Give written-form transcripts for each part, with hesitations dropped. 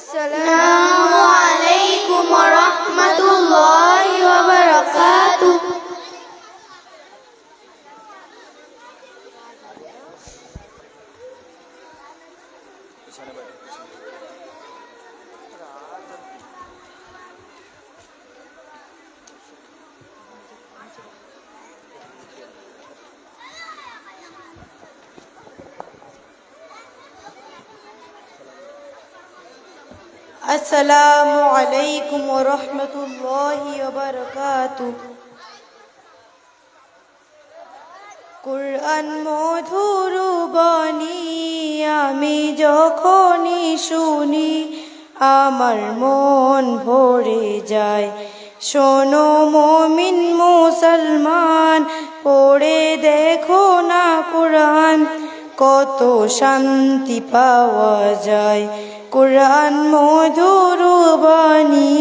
আসসালামু আলাইকুম ওয়া রাহমাতুল্লাহি ওয়া বারাকাতুহু। আসসালামু আলাইকুম ওয়া রাহমাতুল্লাহি ওয়া বারাকাতুহু। কুরআন মধুর বাণী আমি যখনই শুনি আমার মন ভরে যায়। শোনো মুমিন মুসলমান, পড়ে দেখো না কুরআন, কত শান্তি পাওয়া যায়। কুরআন মধুর বাণী,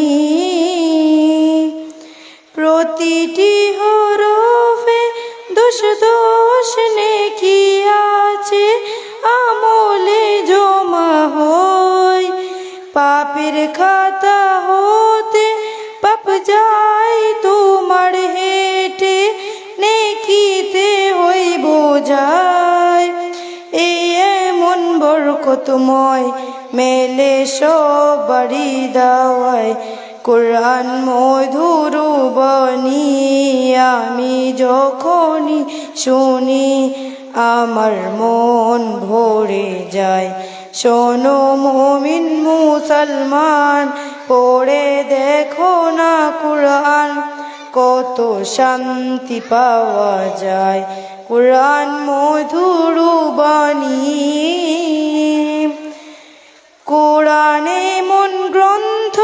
প্রতিটি হরফে দোষ দোষ নেকি আছে, আমলে জমা হয়। পাপের খাতা হতে পাপ যায় তোমার হেঁটে, নেকিতে হইব যায়। এই এমন বরকতময় মেলে সবারই দাওয়ায়। কুরআন মধুর বাণী আমি যখনই শুনি আমার মন ভরে যায়। শোনো মুমিন মুসলমান, পড়ে দেখো না কুরআন, কত শান্তি পাওয়া যায়। কুরআন মধুর বাণী, কোরআন এমন গ্রন্থ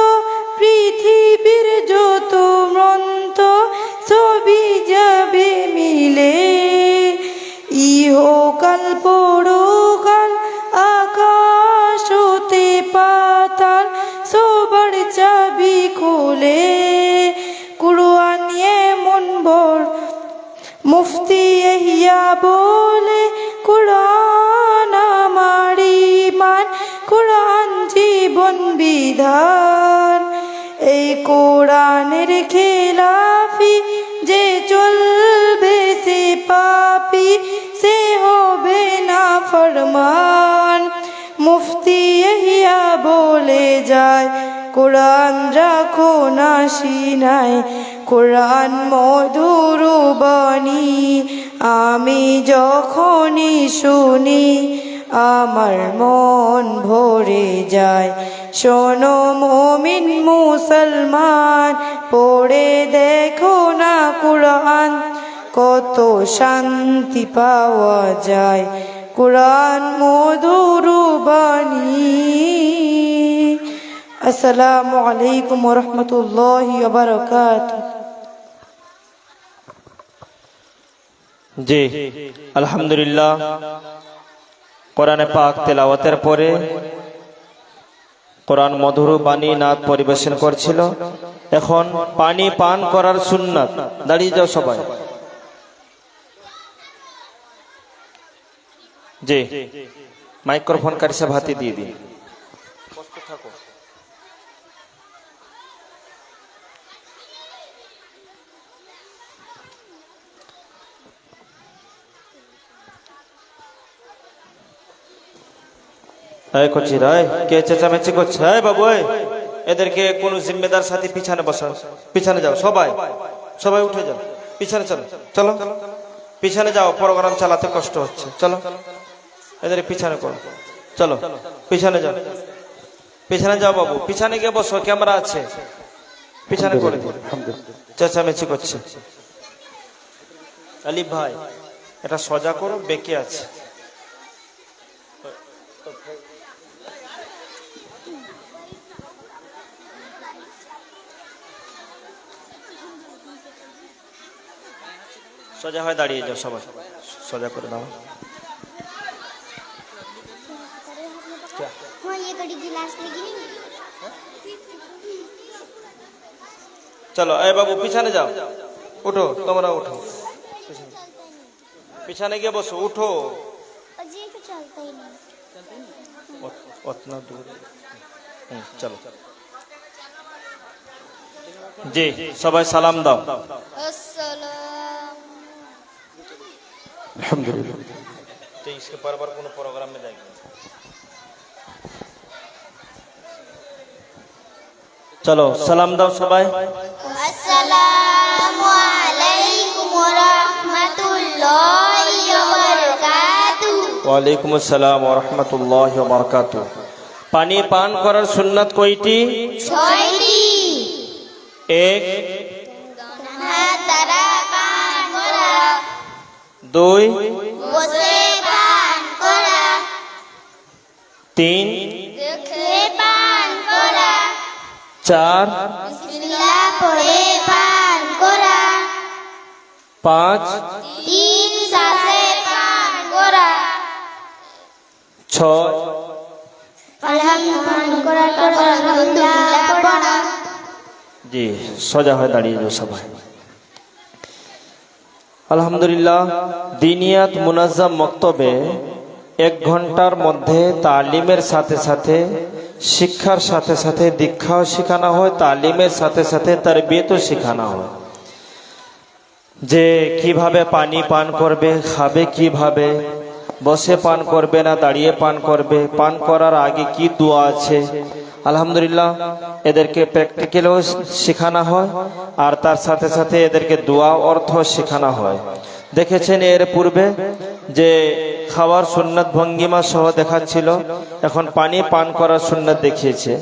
পৃথিবীর যত গ্রন্থ সবই যাবে মিলে। ইহকাল পরকাল আকাশ হতে পাতাল সবার চাবি খুলে। কুরআন এমন বড় মুফতি ইহিয়া বলে, কুরআন আমার ঈমান, কুরআন জীবন বিধান। এই কোরআনের খেলাফি যে চলবে সে পাপী, সে হবে না ফরমান। মুফতি ইহিয়া বলে যায়, কুরআন রাখো না সিনায়। কুরআন মধুর বাণী আমি যখনই শুনি আমার মন ভরে যায়। শোনো মুমিন মুসলমান, পড়ে দেখো না কুরআন, কত শান্তি পাওয়া যায়। কুরআন মধুর বাণী। আসসালামু আলাইকুম ওয়া রাহমাতুল্লাহি ওয়া বারাকাতুহু। জি আলহামদুলিল্লাহ, কোরআনে পাক তেলাওয়াতের পরে কোরআন মধুর বাণী নাত পরিবেশন করছিল। এখন পানি পান করার সুন্নাত। দাঁড়িয়ে যাও সবাই। জি মাইক্রোফোন কারি সব হাতে দিয়ে দিন। থাকো। কে চেঁচামেচি করছে? বাবু, এদেরকে কোন জিম্মেদার সাথে পিছনে বসা। পিছনে যাও সবাই, সবাই উঠে যাও, পিছনে চলো। চলো পিছনে যাও, প্রোগ্রাম চালাতে কষ্ট হচ্ছে। চলো এদের পিছনে করো। চলো পিছনে যাও, পিছনে যাও বাবু, পিছনে গিয়ে বসো, ক্যামেরা আছে, পিছনে করে দিন। চেঁচামেচি করছে। আলিফ ভাই, এটা সোজা করো, বেঁকে আছে। সোজা হয়ে দাঁড়িয়ে যাও সবাই, সোজা করে দাও। চলো এই বাবু পিছনে যাও, উঠো, তোমরা উঠো, পিছনে গিয়ে বসো, উঠো। চলো জি সবাই সালাম দাও। আলহামদুলিল্লাহ। तो इसके पर কোনো প্রোগ্রাম में जाएंगे। চলো সালাম দাও সবাই। আসসালামু আলাইকুম ওয়া রাহমাতুল্লাহি ওয়া বারাকাতুহু। ওয়ালাইকুম আসসালাম ওয়া রাহমাতুল্লাহি ওয়া বারাকাতুহু। পানি পান করার সুন্নাত কয়টি? 6টি। এক, হাত দ্বারা পান করা, দুই, বসে পান করা, তিন, রেখে পান করা, চার, বিসমিল্লাহ পড়ে পান করা, পাঁচ, 3 শ্বাসে পান করা, ছয়, আলহামদুলিল্লাহ পড়া। জি সোজা হয়ে দাঁড়িয়ে যাও সবাই। আলহামদুলিল্লাহ। দিনিয়াত মুনাজ্জাম মক্তবে 1 ঘন্টার মধ্যে তালিমের সাথে সাথে শিক্ষার সাথে সাথে দীক্ষাও শেখানো হয়, তালিমের সাথে সাথে তারবিয়তও শেখানো হয়। যে কিভাবে পানি পান করবে, খাবে কিভাবে, বসে পান করবে না দাঁড়িয়ে পান করবে, পান করার আগে কি দোয়া আছে। আলহামদুলিল্লাহ এদেরকে প্র্যাকটিক্যালও শেখানো হয় আর তার সাথে সাথে এদেরকে দোয়া অর্থ শেখানো হয়। দেখেছেন এর পূর্বে যে খাওয়ার সুন্নাত ভঙ্গিমা সহ দেখাচ্ছিল, এখন পানি পান করার সুন্নাত দেখিয়েছে।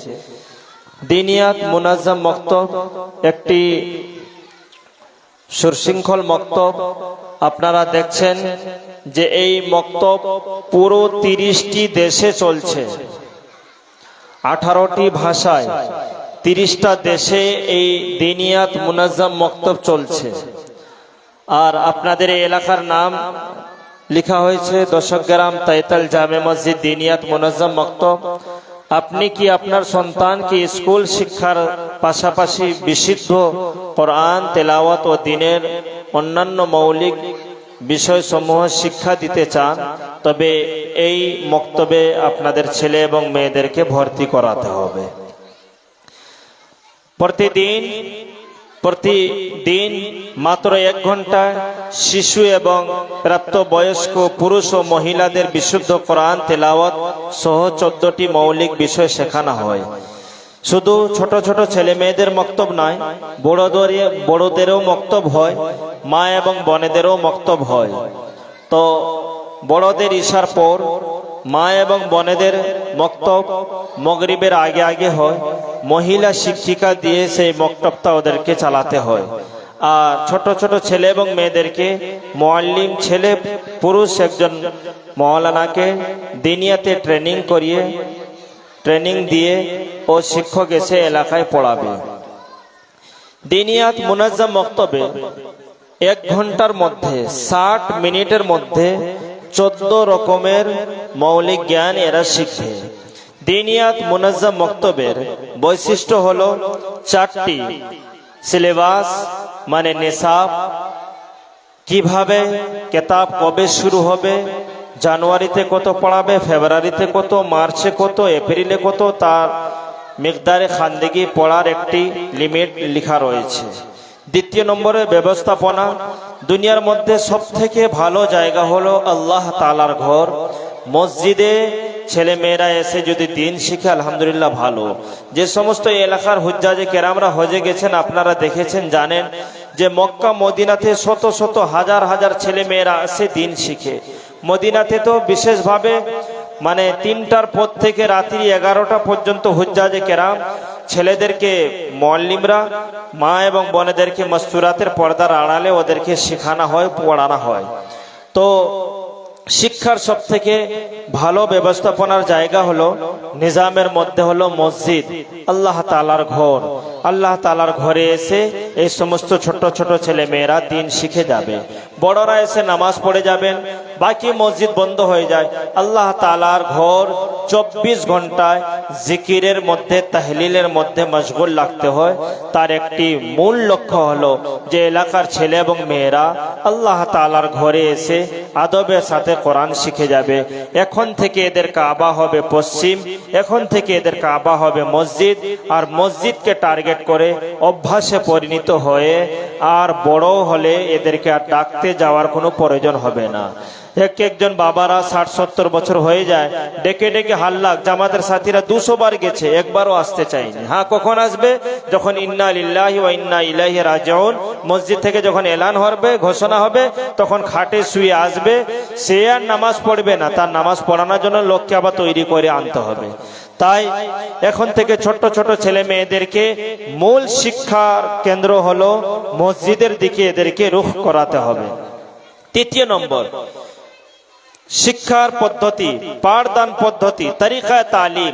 দিনিয়াত মুনাজ্জাম মক্তব একটি সুশৃঙ্খল মক্তব। আপনারা দেখছেন যে এই মক্তব পুরো 30টি দেশে চলছে, 18টি ভাষায় 30টা দেশে এই দিনিয়াত মুনাজ্জাম মক্তব চলছে। আর আপনাদের এই এলাকার নাম লেখা হয়েছে দশগ্রাম তাইতাল জামে মসজিদ দিনিয়াত মুনাজ্জাম মক্তব। আপনি কি আপনার সন্তানকে স্কুল শিক্ষার পাশাপাশি বিশুদ্ধ কোরআন তেলাওয়াত ও দ্বীনের অন্যান্য মৌলিক বিষয়সমূহ শিক্ষা দিতে চান, তবে এই মক্তবে আপনাদের ছেলে এবং মেয়েদেরকে ভর্তি করাতে হবে। প্রতিদিন মাত্র 1 ঘন্টা শিশু এবং প্রাপ্তবয়স্ক পুরুষ ও মহিলাদের বিশুদ্ধ কোরআন তেলাওয়াত সহ 14টি মৌলিক বিষয় শেখানো হয়। শুধু ছোট ছোট ছেলে মেয়েদের মক্তব নয়, বড়দেরও মক্তব হয়, মা এবং বোনেদেরও মক্তব হয়। তো বড়দের ইশার পর মা এবং বোনেদের মক্তব মাগরিবের আগে আগে হয়। মহিলা শিক্ষিকা দিয়ে সেই মক্তবটা ওদেরকে চালাতে হয়। আর ছোট ছোট ছেলে এবং মেয়েদেরকে মুআল্লিম, ছেলে পুরুষ একজন মাওলানাকে দিনিয়াতে ট্রেনিং দিয়ে ও শিক্ষক এসে এলাকায় পড়াবে। দিনিয়াত মুনাজ্জাম মক্তবে 1 ঘন্টার মধ্যে 60 মিনিটের মধ্যে 14 রকমের মৌলিক জ্ঞান এরা শিখবে। দিনিয়াত মুনাজ্জাম মক্তবের বৈশিষ্ট্য হলো 4টি। সিলেবাস মানে নিসাব, কিভাবে কেতাব কবে শুরু হবে, জানুয়ারিতে কত পড়াবে, ফেব্রুয়ারিতে কত, মার্চে কত, এপ্রিলে কত, তার মিকদারে খান্দেগি পড়ার একটি লিমিট লেখা রয়েছে। 2 নম্বরে ব্যবস্থাপনা। দুনিয়ার মধ্যে সবথেকে ভালো জায়গা হলো আল্লাহ তাআলার ঘর। মসজিদে ছেলে মেয়েরা এসে যদি দিন শিখে আলহামদুলিল্লাহ ভালো। যে সমস্ত এলাকার হুজ্জাজে কেরামরা হজে গেছেন আপনারা দেখেছেন, জানেন যে মক্কা মদিনাতে শত শত হাজার হাজার ছেলে মেয়েরা আসে দিন শিখে। মদিনাতে তো বিশেষভাবে মানে 3টার পর থেকে রাত্রি 11টা পর্যন্ত হুজ্জাজে কেরাম ছেলেদেরকে মুআল্লিমরা মা এবং বোনেদেরকে মসতুরাতের পর্দার আড়ালে ওদেরকে শেখানো হয়, পড়ানো হয়। তো শিক্ষার সব থেকে ভালো ব্যবস্থাপনার জায়গা হলো নিজামের মধ্যে হলো মসজিদ, আল্লাহ তাআলার ঘর। আল্লাহ তাআলার ঘরে এসে এই সমস্ত ছোট ছোট ছেলে মেয়েরা দিন শিখে যাবে, বড়রা এসে নামাজ পড়ে যাবেন, বাকি মসজিদ বন্ধ হয়ে যায়। আল্লাহ তাআলার ঘর 24 ঘন্টায় জিকিরের মধ্যে, তাহলিলের মধ্যে মশগুল রাখতে হয়। তার একটি মূল লক্ষ্য হলো যে এলাকার ছেলে এবং মেয়েরা আল্লাহ তাআলার ঘরে এসে আদবের সাথে কোরআন শিখে যাবে। এখন থেকে এদের কাবা হবে পশ্চিম, এখন থেকে এদের কাবা হবে মসজিদ, আর মসজিদকে টার্গেট করে অভ্যাসে পরিণত হয়ে আর বড় হলে এদেরকে আর ডাকতে যাওয়ার কোনো প্রয়োজন হবে না। একজন বাবারা 60-70 বছর হয়ে যায়, ডেকে ডেকে হাল্লা, জামাতের সাথীরা 200 বার গেছে, একবারও আসতে চায়নি। হ্যাঁ, কখন আসবে? যখন ইন্না লিল্লাহি ওয়া ইন্না ইলাইহি রাজিউন মসজিদ থেকে যখন এলান হবে, ঘোষণা হবে, তখন খাটে শুয়ে আসবে। সে আর নামাজ পড়বে না, তার নামাজ পড়ানোর জন্য লোককে আবার তৈরি করে আনতে হবে। তাই এখন থেকে ছোট ছোট ছেলে মেয়েদেরকে মূল শিক্ষার কেন্দ্র হলো মসজিদের দিকে এদেরকে রুখ করাতে হবে। 3 নম্বর, শিক্ষার পদ্ধতি, পাঠদান পদ্ধতি, তরিকায় তালিম।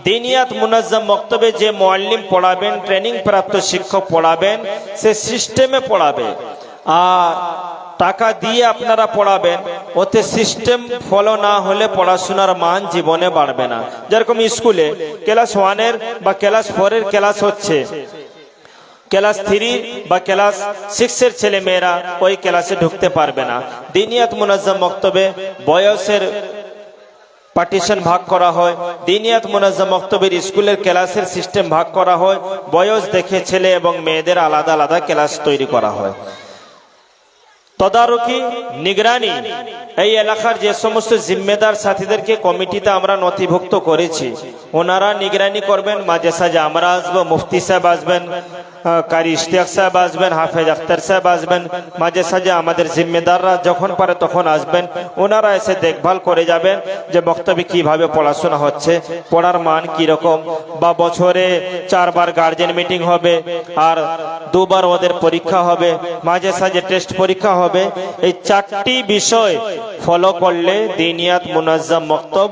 দিনিয়াত মুনাজ্জাম মক্তবে যে মুআল্লিম পড়াবেন, ট্রেনিং প্রাপ্ত শিক্ষক পড়াবেন, সে সিস্টেমে পড়াবে। আর টাকা দিয়ে আপনারা পড়াবেন, ওতে সিস্টেম ফলো না হলে পড়াশোনার মান জীবনে বাড়বে না। যেরকম স্কুলে ক্লাস 1-এর বা ক্লাস 4-এর ক্লাস হচ্ছে, ক্লাস 3 বা ক্লাস 6-এর ছেলে মেয়েরা ওই ক্লাসে ঢুকতে পারবে না। দিনিয়াত মুনাজ্জাম মক্তবে বয়সের পার্টিশন ভাগ করা হয়, দিনিয়াত মুনাজ্জাম মক্তবের স্কুলের ক্লাসের সিস্টেম ভাগ করা হয়, বয়স দেখে ছেলে এবং মেয়েদের আলাদা আলাদা ক্লাস তৈরি করা হয়। তদারকি, নিগরানি, এই এলাকার যে সমস্ত জিম্মেদার সাথীদেরকে কমিটিতে আমরা নথিভুক্ত করেছি, ওনারা নিগরানি করবেন। মাঝে সাঝে আমরা আসবো, মুফতি সাহেব আসবেন, কারি ইশতিয়াক সাহেব আসবেন, হাফেজ আখতার সাহেব আসবেন, মাঝে সাঝে আমাদের জিম্মেদাররা যখন পারে তখন আসবেন। ওনারা এসে দেখভাল করে যাবেন যে বক্তব্যে কিভাবে পড়াশোনা হচ্ছে, পড়ার মান কিরকম, বা বছরে 4 বার গার্জেন মিটিং হবে, আর 2 বার ওদের পরীক্ষা হবে, মাঝে সাঝে টেস্ট পরীক্ষা হবে। এই 4টি বিষয় ফলো করলে দিনিয়াত মুনাজ্জাম মক্তব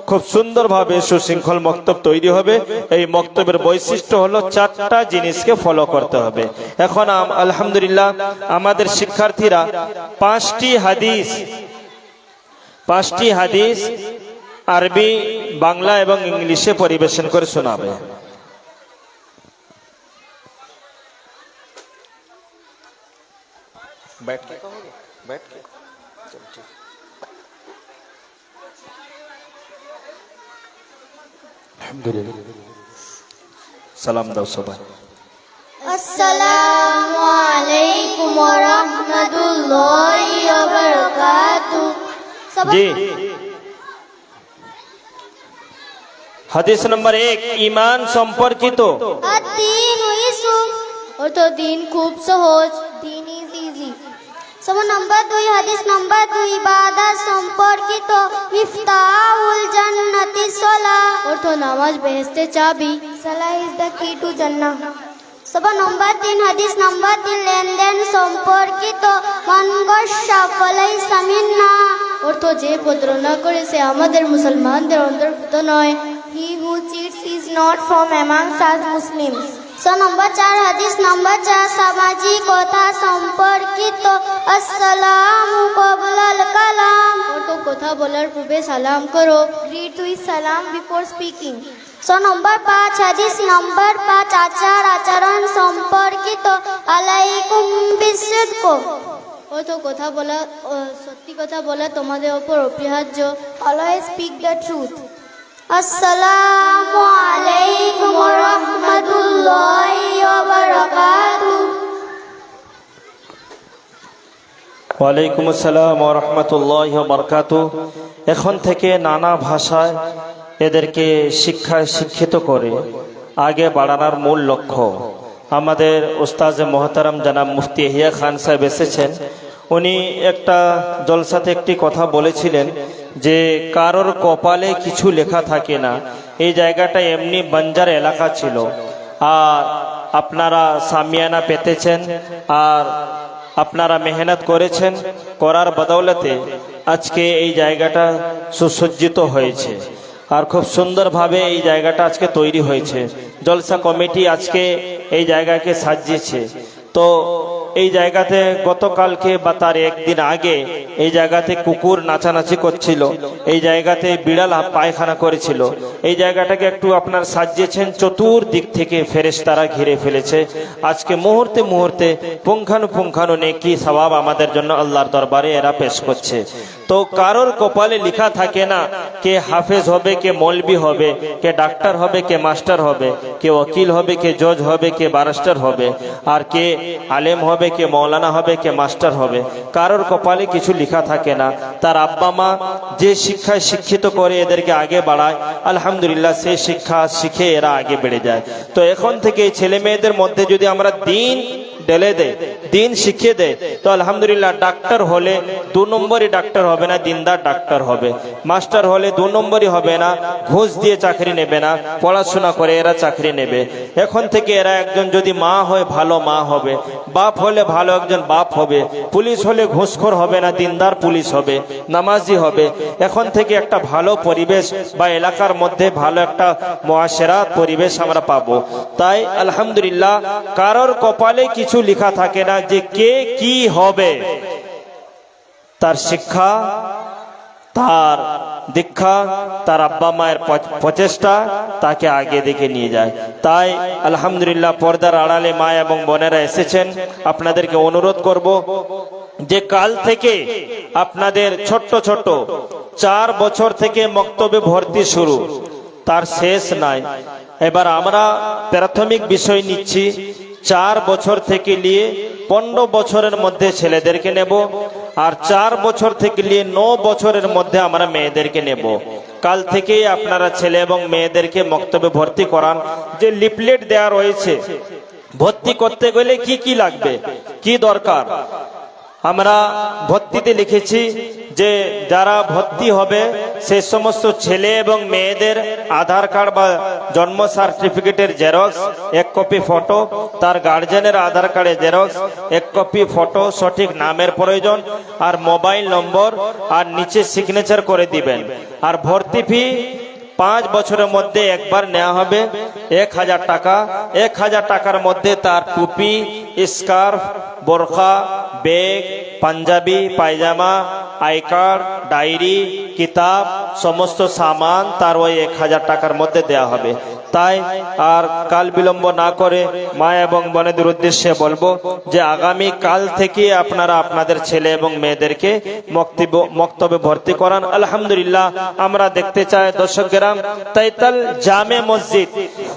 খুব সুন্দরভাবে সুশৃঙ্খল মক্তব তৈরি হবে। এই মক্তবের বৈশিষ্ট্য হলো 4টা জিনিসকে ফলো করতে হবে। এখন আলহামদুলিল্লাহ আমাদের শিক্ষার্থীরা 5টি হাদিস আরবি, বাংলা এবং ইংলিশে পরিবেশন করে শোনাবে। সালাম দাও সবাই। আসসালামু আলাইকুম ওয়া রাহমাতুল্লাহি ওয়া বারাকাতুহু। জি, হাদিস নম্বর 1 ঈমান সম্পর্কিত। আদ-দীন ইউসুফ, অর্থ দিন খুব সহজ, দিন ইজ ইজি। নম্বর 2, হাদিস নম্বর 2 ইবাদত সম্পর্কিত। মিফতাহুল জান্নাতি সালাহ, অর্থ নামাজ বেহেশতের চাবি। সালাহ ইজ দ্য কি টু জান্নাহ। নম্বর 3, হাদিস নম্বর 3 লেনদেন সম্পর্কিত। মান গাশশা ফালাইসা মিন্না, অর্থ যে প্রতারণা করে সে আমাদের মুসলমানদের অন্তর্ভুক্ত নয়। He who cheats is not from amongst us Muslims. Number 4, হাদিস নম্বর 4 সামাজিকতা সম্পর্কিত। আসসালামু ক্বাবলাল কালাম, অর্থ কথা বলার পূর্বে সালাম করো। গ্রিট উইথ সালাম বিফোর স্পিকিং। নম্বর 5, হাদিস নম্বর 5 আচার আচরণ সম্পর্কিত। আলাইকুম বিসিদক, অর্থ কথা বলা, সত্যি কথা বলা তোমাদের উপর অপরিহার্য। Always speak the truth. আসসালামু আলাইকুম ওয়া রাহমাতুল্লাহি ওয়া বারাকাতুহু। ওয়ালাইকুম আসসালাম ওয়া রাহমাতুল্লাহি ওয়া বারাকাতুহু। এখন থেকে নানা ভাষায় এদেরকে শিক্ষিত করে আগে বাড়ানোর মূল লক্ষ্য। আমাদের উস্তাজ মোহতারাম জনাব মুফতি ইহিয়া খান সাহেব এসেছেন। উনি একটা জলসাতে একটি কথা বলেছিলেন যে কারোর কপালে কিছু লেখা থাকে না। এই জায়গাটা এমনি বাঞ্জার এলাকা ছিল, আর আপনারা সামিয়ানা পেতেছেন, আর আপনারা মেহনত করেছেন, করার বদৌলতে আজকে এই জায়গাটা সুসজ্জিত হয়েছে, আর খুব সুন্দরভাবে এই জায়গাটা আজকে তৈরি হয়েছে। জলসা কমিটি আজকে এই জায়গাকে সাজিয়েছে। তো এই জায়গাতে গতকালকে বা তার একদিন আগে এই জায়গাতে কুকুর নাচানাচি করছিল, এই জায়গাতে বিড়াল পায়খানা করেছিল। এই জায়গাটাকে একটু আপনার সাজিয়েছেন, চতুর্দিক থেকে ফেরেশতারা ঘিরে ফেলেছে। আজকে মুহূর্তে মুহূর্তে পুঙ্খানুপুঙ্খানু নেকি সওয়াব আমাদের জন্য আল্লাহর দরবারে এরা পেশ করছে। তো কারোর কপালে লেখা থাকে না কে হাফেজ হবে, কে মৌলবি হবে, কে ডাক্তার হবে, কে মাস্টার হবে, কে ওকিল হবে, কে জজ হবে, কে ব্যারিস্টার হবে, আর কে আলেম হবে, কে মৌলানা হবে, কে মাস্টার হবে। কারোর কপালে কিছু লেখা থাকে না। তার আব্বা মা যে শিক্ষায় শিক্ষিত করে এদেরকে আগে বাড়ায়, আলহামদুলিল্লাহ সেই শিক্ষা শিখে এরা আগে বেড়ে যায়। তো এখন থেকে এই ছেলে মেয়েদের মধ্যে যদি আমরা দিন ঢেলে দেয়, দিন শিখিয়ে দেয়, তো আলহামদুলিল্লাহ ডাক্তার হলে 2 নম্বরই ডাক্তার হবে না, দিনদার ডাক্তার হবে। মাস্টার হলে 2 নম্বরই হবে না, ঘুষ দিয়ে চাকরি নেবে না, পড়াশোনা করে এরা চাকরি নেবে। এখন থেকে এরা একজন যদি মা হয় ভালো মা হবে, বাপ হলে ভালো একজন বাপ হবে, পুলিশ হলে ঘুষখোর হবে না, দিনদার পুলিশ হবে, নামাজি হবে। এখন থেকে একটা ভালো পরিবেশ বা এলাকার মধ্যে ভালো একটা মুআশারাত পরিবেশ আমরা পাবো। তাই আলহামদুলিল্লাহ কারোর কপালে কিছু লেখা থাকে না যে কে কি হবে। তার শিক্ষা, তার দীক্ষা, তার আব্বা মায়ের প্রচেষ্টা তাকে আগে দিকে নিয়ে যায়। তাই আলহামদুলিল্লাহ পর্দার আড়ালে মা এবং বোনেরা এসেছেন, আপনাদেরকে অনুরোধ করব যে কাল থেকে আপনাদের ছোট্ট ছোট্ট 4 বছর থেকে মক্তবে ভর্তি শুরু, তার শেষ নাই। এবার আমরা প্রাথমিক বিষয় নিচ্ছি, 4 বছর থেকে নিয়ে 15 বছরের মধ্যে ছেলেদেরকে নেব, আর 4 বছর থেকে নিয়ে 9 বছরের মধ্যে আমরা মেয়েদেরকে নেব। কাল থেকেই আপনারা ছেলে এবং মেয়েদেরকে মক্তবে ভর্তি করান। যে লিফলেট দেওয়া রয়েছে, ভর্তি করতে গেলে কি কি লাগবে, কি দরকার, আমরা ভর্তিতে লিখেছি যে যারা ভর্তি হবে সেই সমস্ত ছেলে এবং মেয়েদের আধার কার্ড বা জন্ম সার্টিফিকেটের জেরক্স 1 কপি ফটো, তার গার্জেনের আধার কার্ডের জেরক্স 1 কপি ফটো, সঠিক নামের প্রয়োজন আর মোবাইল নম্বর, আর নিচে সিগনেচার করে দিবেন। আর ভর্তি ফি 5 বছরের মধ্যে একবার নেওয়া হবে 1000 টাকা। 1000 টাকার মধ্যে তার টুপি, স্কার্ফ, বোরখা, ব্যাগ, পাঞ্জাবি, পায়জামা, আই কার্ড, ডায়েরি, কিতাব, সমস্ত সামান তার ওই 1000 টাকার মধ্যে দেয়া হবে। তাই আর কাল বিলম্ব না করে মা এবং বোনেদের উদ্দেশ্যে বলবো যে আগামী কাল থেকে আপনারা আপনাদের ছেলে এবং মেয়েদেরকে মক্তবে ভর্তি করান। আলহামদুলিল্লাহ আমরা দেখতে চাই দর্শক গ্রাম, তাইতাল জামে মসজিদ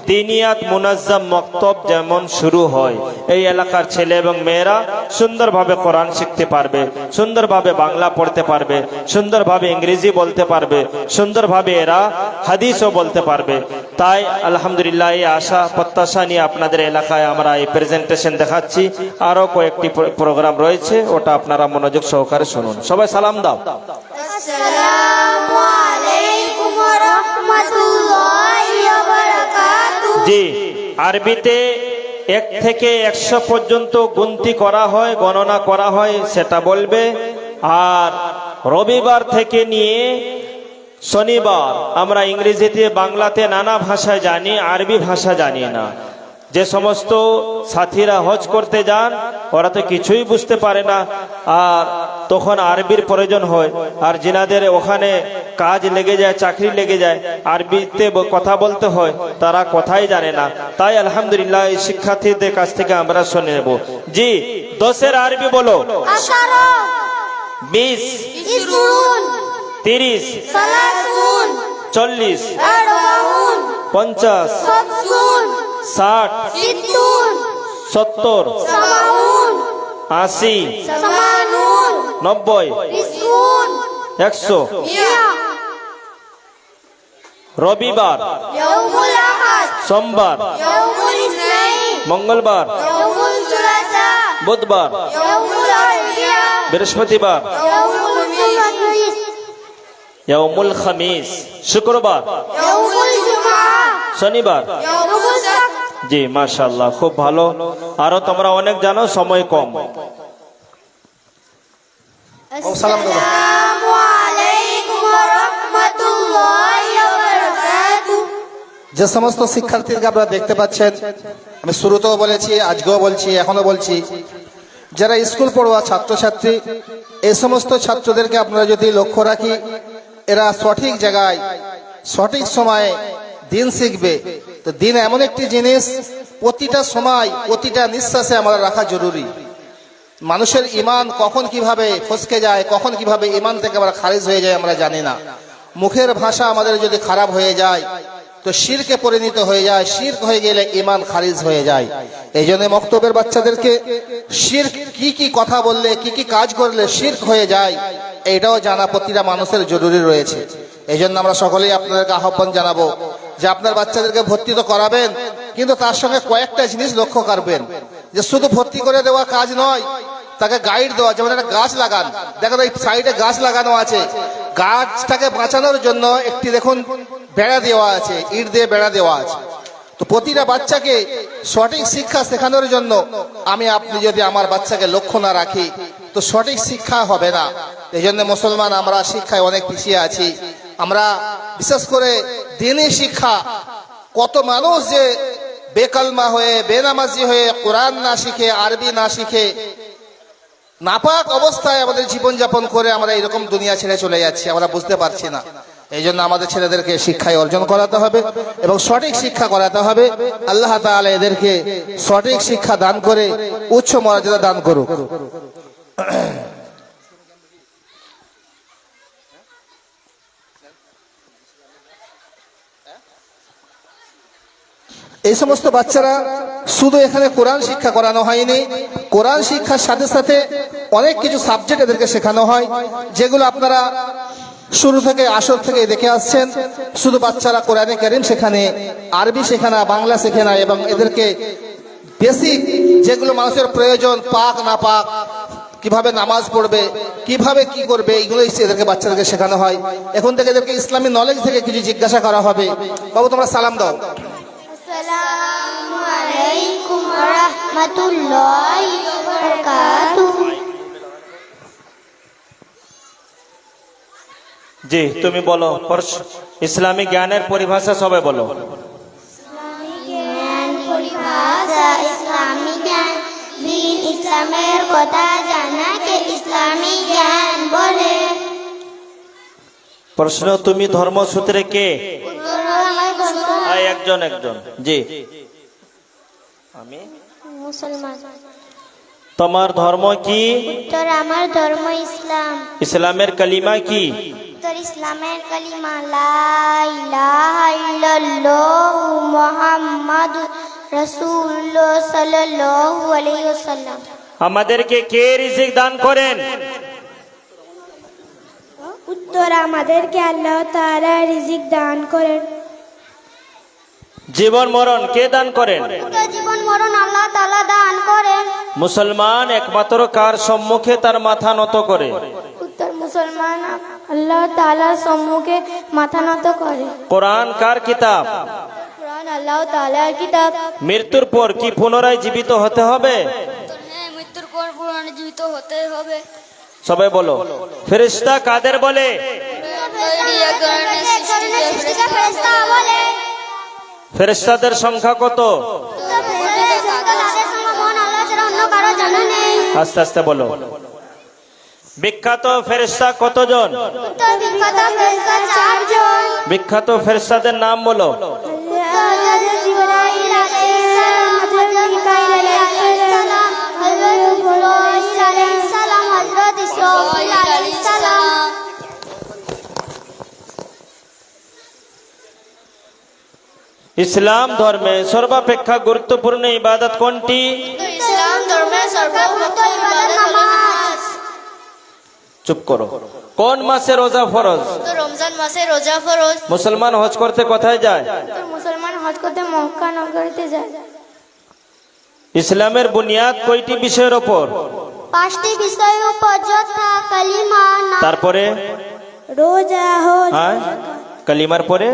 দিনিয়াত মুনাজ্জাম মক্তব যেমন শুরু হয়, এই এলাকার ছেলে এবং মেয়েরা সুন্দরভাবে কোরআন শিখতে পারবে, সুন্দরভাবে বাংলা পড়তে পারবে, সুন্দরভাবে ইংরেজি বলতে পারবে, সুন্দরভাবে এরা হাদিসও বলতে পারবে। তাই আলহামদুলিল্লাহ এই আশা প্রত্যাশা নিয়ে আপনাদের এলাকায় আমরা এই প্রেজেন্টেশন দেখাচ্ছি। আরো কয়েকটি প্রোগ্রাম রয়েছে, ওটা আপনারা মনোযোগ সহকারে শুনুন। সবাই সালাম দাও। আসসালামু আলাইকুম ওয়া রাহমাতুল্লাহি ওয়া বারাকাতুহু। জি, আরবিতে 1 থেকে 100 পর্যন্ত গুনতি করা হয়, গণনা করা হয়, সেটা বলবে। আর রবিবার থেকে নিয়ে শনিবার আমরা ইংরেজিতে বাংলাতে নানা ভাষা জানি, আরবি ভাষা জানি না। যে সমস্ত সাথীরা হজ করতে যান ওরা তো কিছুই বুঝতে পারে না, আর তখন আরবির প্রয়োজন হয়। আর যিনাদের ওখানে কাজ লেগে যায়, চাকরি লেগে যায়, আরবিতে কথা বলতে হয়, তারা কথাই জানে না। তাই আলহামদুলিল্লাহ এই শিক্ষার্থীদের কাছ থেকে আমরা শুনে নেব। জি, 10 এর আরবি বলো। 18 20 20 30 30 40 40 50 70 60 70 70 80 90 100। রবিবার, ইয়াউমুল আহাদ, সোমবার, ইয়াউমুল ইসনাইন, মঙ্গলবার, ইয়াউমুল সুলাসা, বুধবার, ইয়াউমুল আরবিয়া, বৃহস্পতিবার, ইয়াউমুল খামিস, ইয়াউমুল খামিস, শুক্রবার, ইয়াউমুল জুমআ, শনিবার। ইয়াউমুল সাbt। জি মাশাআল্লাহ, খুব ভালো। আরো তোমরা অনেক জানো, সময় কম। আসসালামু আলাইকুম ওয়া রাহমাতুল্লাহি ওয়া বারাকাতুহু। যে সমস্ত শিক্ষার্থীকে আপনারা দেখতে পাচ্ছেন, আমি শুরুতেও বলেছি, আজকেও বলছি, এখনো বলছি, যারা স্কুল পড়ুয়া ছাত্রছাত্রী, এই সমস্ত ছাত্রদেরকে আপনারা যদি লক্ষ্য রাখি, এরা সঠিক জায়গায় সঠিক সময়ে দিন শিখবে। তো দিন এমন একটি জিনিস, প্রতিটা সময় প্রতিটা নিঃশ্বাসে আমরা রাখা জরুরি। মানুষের ইমান কখন কিভাবে ফসকে যায়, কখন কিভাবে ইমান থেকে আমরা খারিজ হয়ে যায় আমরা জানি না। মুখের ভাষা আমাদের যদি খারাপ হয়ে যায় তো শিরকে পরিণত হয়ে যায়, শিরক হয়ে গেলে ইমান খারিজ হয়ে যায়। এই জন্য মক্তবের বাচ্চাদেরকে শিরক কি কি কথা বললে, কি কি কাজ করলে শিরক হয়ে যায়, এইটাও জানা প্রতিটা মানুষের জরুরি রয়েছে। এই জন্য আমরা সকলেই আপনাদেরকে আহ্বান জানাবো যে আপনার বাচ্চাদেরকে ভর্তি তো করাবেন, কিন্তু তার সঙ্গে কয়েকটা জিনিস লক্ষ্য করবেন, যে শুধু ভর্তি করে দেওয়া কাজ নয়, তাকে গাইড দেওয়া। যেমন একটা গাছ লাগান, দেখেন এই সাইডে গাছ লাগানো আছে, গাছটাকে বাঁচানোর জন্য একটি দেখুন বেড়া দেওয়া আছে, ইট দিয়ে বেড়া দেওয়া আছে। তো প্রতিটা বাচ্চাকে সঠিক শিক্ষা শেখানোর জন্য আপনি যদি আমার বাচ্চাকে লক্ষ্য না রাখি তো সঠিক শিক্ষা হবে না। এই জন্য মুসলমান আমরা শিক্ষায় অনেক পিছিয়ে আছি। আমরা বিশেষ করে দ্বীনি শিক্ষা, কত মানুষ যে বেকালমা হয়ে বেনামাজি হয়ে কোরআন না শিখে, আরবি না শিখে, নাপাক অবস্থায় আমাদের জীবনযাপন করে আমরা এরকম দুনিয়া ছেড়ে চলে যাচ্ছি, আমরা বুঝতে পারছি না। এই জন্য আমাদের ছেলেদেরকে শিক্ষায় অর্জন করাতে হবে এবং সঠিক শিক্ষা করাতে হবে। আল্লাহ তাআলা এদেরকে সঠিক শিক্ষা দান করে উচ্চ মর্যাদা দান করুক। এই সমস্ত বাচ্চারা শুধু এখানে কোরআন শিক্ষা করানো হয়নি, কোরআন শিক্ষার সাথে সাথে অনেক কিছু সাবজেক্ট এদেরকে শেখানো হয়, যেগুলো আপনারা শুরু থেকে আসর থেকে দেখে আসছেন। শুধু বাচ্চারা কোরআনে কারীম শেখানে, আরবি শেখে না, বাংলা শেখে না, এবং এদেরকে বেসিক যেগুলো মানুষের প্রয়োজন, পাক না পাক, কিভাবে নামাজ পড়বে, কিভাবে কি করবে, এইগুলো এদেরকে বাচ্চাদেরকে শেখানো হয়। এখন থেকে এদেরকে ইসলামী নলেজ থেকে কিছু জিজ্ঞাসা করা হবে। বাবু তোমরা সালাম দাও। আসসালামু আলাইকুম ওয়া রাহমাতুল্লাহি ওয়া বারাকাতুহু। জি, তুমি বলো ইসলামী জ্ঞানের পরিভাষা, সবাই বলো। ইসলামী জ্ঞান পরিভাষা, ইসলামী জ্ঞান দিন ইসলামের কথা জানাকে ইসলামী জ্ঞান বলে। প্রশ্ন, তুমি ধর্মসূত্রে কে? উত্তর আমার ধর্ম একজন একজন। জি, আমি মুসলমান। তোমার ধর্ম কি? উত্তর আমার ধর্ম ইসলাম। ইসলামের কালিমা কি? উত্তর ইসলামের কালিমা লা ইলাহা ইল্লাল্লাহু মুহাম্মাদুর রাসূলুল্লাহ সাল্লাল্লাহু আলাইহি ওয়াসাল্লাম। আমাদেরকে কে রিজিক দান করেন? উত্তর আমাদেরকে আল্লাহ তাআলা রিজিক দান করেন। জীবন মরণ কে দান করেন? উত্তর জীবন মরণ আল্লাহ তাআলা দান করেন। মুসলমান একমাত্র কার সম্মুখে তার মাথা নত করে? উত্তর মুসলমান আল্লাহ তাআলার সম্মুখে মাথা নত করে। কোরআন কার কিতাব? কোরআন আল্লাহ তাআলার কিতাব। মৃত্যুর পর কি পুনরায় জীবিত হতে হবে? হ্যাঁ, মৃত্যুর পর পুনরায় জীবিত হতে হবে। সবাই বলো। ফেরেশতা কাদের বলে? ফেরেশতাদের সংখ্যা কত? আস্তে আস্তে বলো। বিখ্যাত ফেরেশতা কতজন? বিখ্যাত ফেরেশতাদের নাম বলো। ইসলাম ধর্মে সর্বাপেক্ষা গুরুত্বপূর্ণ ইবাদত কোনটি? ইসলাম ধর্মের সর্বোচ্চ ইবাদত নামাজ। চুপ করো। কোন মাসে রোজা ফরজ? রমজান মাসে রোজা ফরজ। মুসলমান হজ করতে কোথায় যায়? মুসলমান হজ করতে মক্কা নগরীতে যায়। ইসলামের বুনিয়াদ কয়টি বিষয়ের উপর? 5টি বিষয়ের উপর, যথা কালিমা, তারপরে রোজা, হজ, কালিমার পরে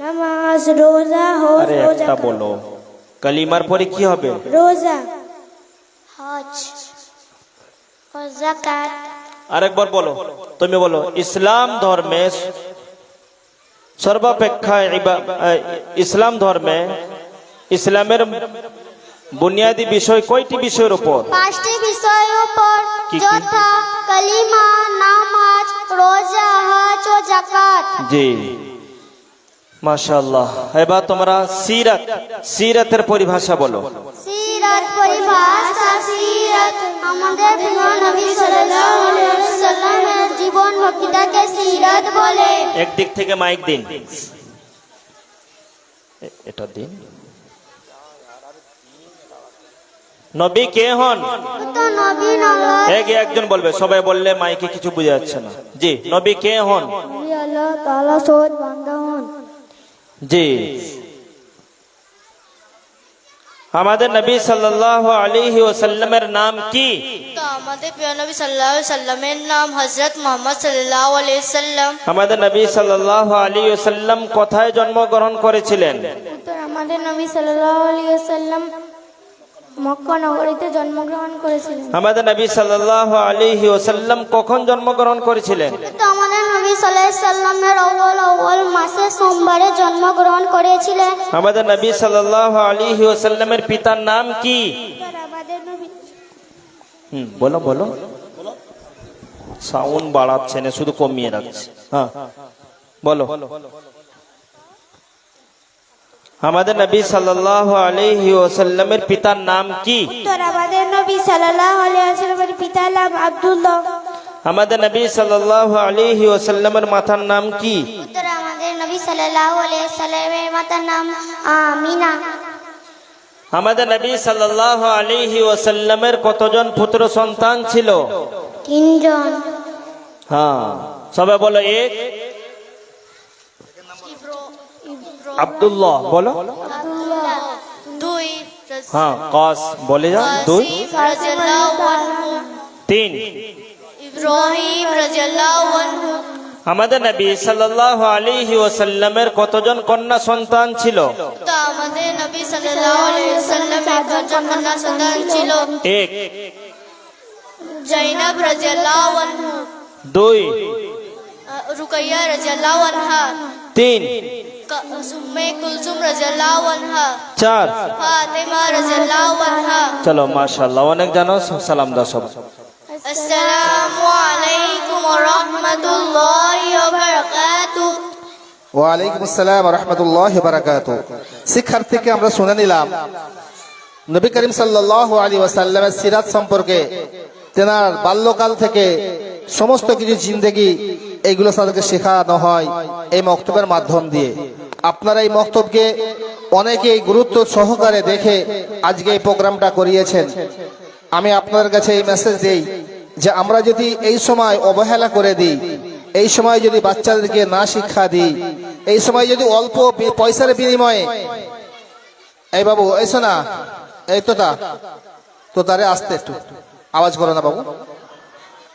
নামাজ, রোজা, হজ, আরে একটা বলো। কালিমার পরে কি হবে? রোজা, হজ, যাকাত। আরেকবার বলো। তুমি বলো। ইসলাম ধর্মে সর্বাপেক্ষা ইসলাম ধর্মে ইসলামের বুনিয়াদী বিষয় কয়টি বিষয়ের উপর? 5টি বিষয়ের উপর, কি? যথা কালিমা, নামাজ, রোজা, হজ ও যাকাত। জি, মাশাআল্লাহ। এবার তোমরা সিরাতের পরিভাষা বলো। সিরাত পরিভাষা। সিরাত আমাদের প্রিয় নবী সাল্লাল্লাহু আলাইহি ওয়াসাল্লামের জীবন বক্তৃতাকে সিরাত বলে। একদিক থেকে মাইক দিন, এটা দিন। নবী কে হন? তো নবী নগর একজন বলবে, সবাই বললে মাইকে কিছু বোঝা যাচ্ছে না। জি, নবী কে হন? নবী আল্লাহ তাআলা সৎ বান্দা হন। জি, আমাদের নবী সাল্লাল্লাহু আলাইহি ওয়াসাল্লামের নাম কি? তো আমাদের প্রিয় নবী সাল্লাল্লাহু আলাইহি সাল্লামের নাম হযরত মুহাম্মদ সাল্লাল্লাহু আলাইহি সাল্লাম। আমাদের নবী সাল্লাল্লাহু আলাইহি ওয়াসাল্লাম কোথায় জন্মগ্রহণ করেছিলেন? উত্তর, আমাদের নবী সাল্লাল্লাহু আলাইহি ওয়াসাল্লাম মক্কা নগরীতে জন্মগ্রহণ করেছিলেন। আমাদের নবী সাল্লাল্লাহু আলাইহি ওয়াসাল্লাম কখন জন্মগ্রহণ করেছিলেন? তো আমাদের নবী সাল্লাল্লাহু আলাইহি সাল্লামের আউয়াল মাসে সোমবারে জন্মগ্রহণ করেছিলেন। আমাদের নবী সাল্লাল্লাহু আলাইহি ওয়াসাল্লামের পিতার নাম কি? আমাদের নবী বলো বলো, সাউন্ড বাড়াচ্ছে না, শুধু কমিয়ে রাখছে। হ্যাঁ বলো। আমাদের নবী সাল্লাল্লাহু আলাইহি ওয়াসাল্লামের পিতার নাম কি? উত্তর, আমাদের নবী সাল্লাল্লাহু আলাইহি ওয়াসাল্লামের পিতার নাম আব্দুল্লাহ। আমাদের নবী সাল্লাল্লাহু আলাইহি ওয়াসাল্লামের মাতার নাম কি? উত্তর, আমাদের নবী সাল্লাল্লাহু আলাইহি ওয়াসাল্লামের মাতার নাম আমিনা। আমাদের নবী সাল্লাল্লাহু আলাইহি ওয়াসাল্লামের কতজন পুত্র সন্তান ছিল? 3 জন। হ্যাঁ, সবাই বলো। এক আব্দুল্লাহ, বলো। 2 হ্যাঁ, কাস বলে যাও। 2 রাদিয়াল্লাহু আনহু। 3 ইব্রাহিম রাদিয়াল্লাহু আনহু। আমাদের নবী সাল্লাল্লাহু আলাইহি ওয়াসাল্লামের কতজন কন্যা সন্তান ছিল? তো আমাদের নবী সাল্লাল্লাহু আলাইহি সাল্লামের কতজন কন্যা সন্তান ছিল? 1 জাইনাব রাদিয়াল্লাহু আনহু। 2 রুকাইয়া রাদিয়াল্লাহু আনহা। 3 উম্মে কুলসুম রাদিয়াল্লাহু আনহা। 4 ফাতিমা রাদিয়াল্লাহু আনহা। চলো, মাশাআল্লাহ, অনেক জানো। সালাম দাও সব। আসসালামু আলাইকুম ওয়া রাহমাতুল্লাহি ওয়া বারাকাতুহু। ওয়ালাইকুম আসসালাম রহমতুল্লাহ বারাকাত। শিক্ষার্থীকে আমরা শুনে নিলাম নবী করিম সাল্লাল্লাহু আলাইহি ওয়াসাল্লামের সিরাত সম্পর্কে। তেনার বাল্যকাল থেকে সমস্ত কিছু জিন্দেগি এইগুলো তাদেরকে শেখানো হয় এই মক্তবের মাধ্যম দিয়ে। আপনারা এই মক্তবকে অনেকেই গুরুত্ব সহকারে দেখে আজকে এই প্রোগ্রামটা করিয়েছেন। আমি আপনাদের কাছে এই মেসেজ দেই যে আমরা যদি এই সময় অবহেলা করে দিই, এই সময় যদি বাচ্চাদেরকে না শিক্ষা দিই, এই সময় যদি অল্প পয়সার বিনিময়ে, এই বাবু এসো না, এই তো তারে আসতে একটু আওয়াজ করো না বাবু।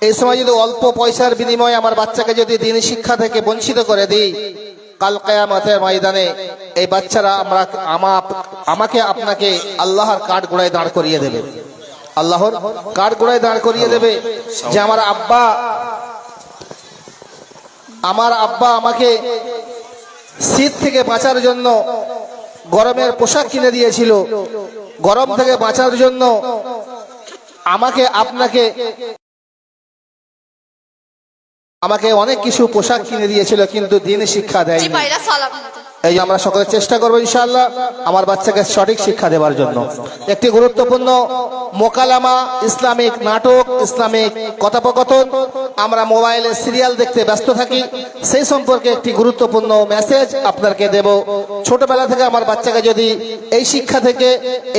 এই সময় যদি অল্প পয়সার বিনিময়ে আমার বাচ্চাকে যদি দিনী শিক্ষা থেকে বঞ্চিত করে দিই, কাল কিয়ামতের ময়দানে এই বাচ্চারা আমাকে আপনাকে আল্লাহর কাঠ গোড়ায় দাঁড় করিয়ে দেবে। আল্লাহর কাঠ গোড়ায় দাঁড় করিয়ে দেবে যে আমার আব্বা আমাকে শীত থেকে বাঁচার জন্য গরমের পোশাক কিনে দিয়েছিল, গরম থেকে বাঁচার জন্য আমাকে অনেক কিছু পোশাক কিনে দিয়েছিল, কিন্তু দিন শিক্ষা দেয়নি। এই যে আমরা সকলে চেষ্টা করবো ইনশাআল্লাহ আমার বাচ্চাকে সঠিক শিক্ষা দেওয়ার জন্য। একটি গুরুত্বপূর্ণ মোকালামা, ইসলামিক নাটক, ইসলামিক কথোপকথন আমরা মোবাইলে সিরিয়াল দেখতে ব্যস্ত থাকি, সেই সম্পর্কে একটি গুরুত্বপূর্ণ মেসেজ আপনাকে দেব। ছোটবেলা থেকে আমার বাচ্চাকে যদি এই শিক্ষা থেকে,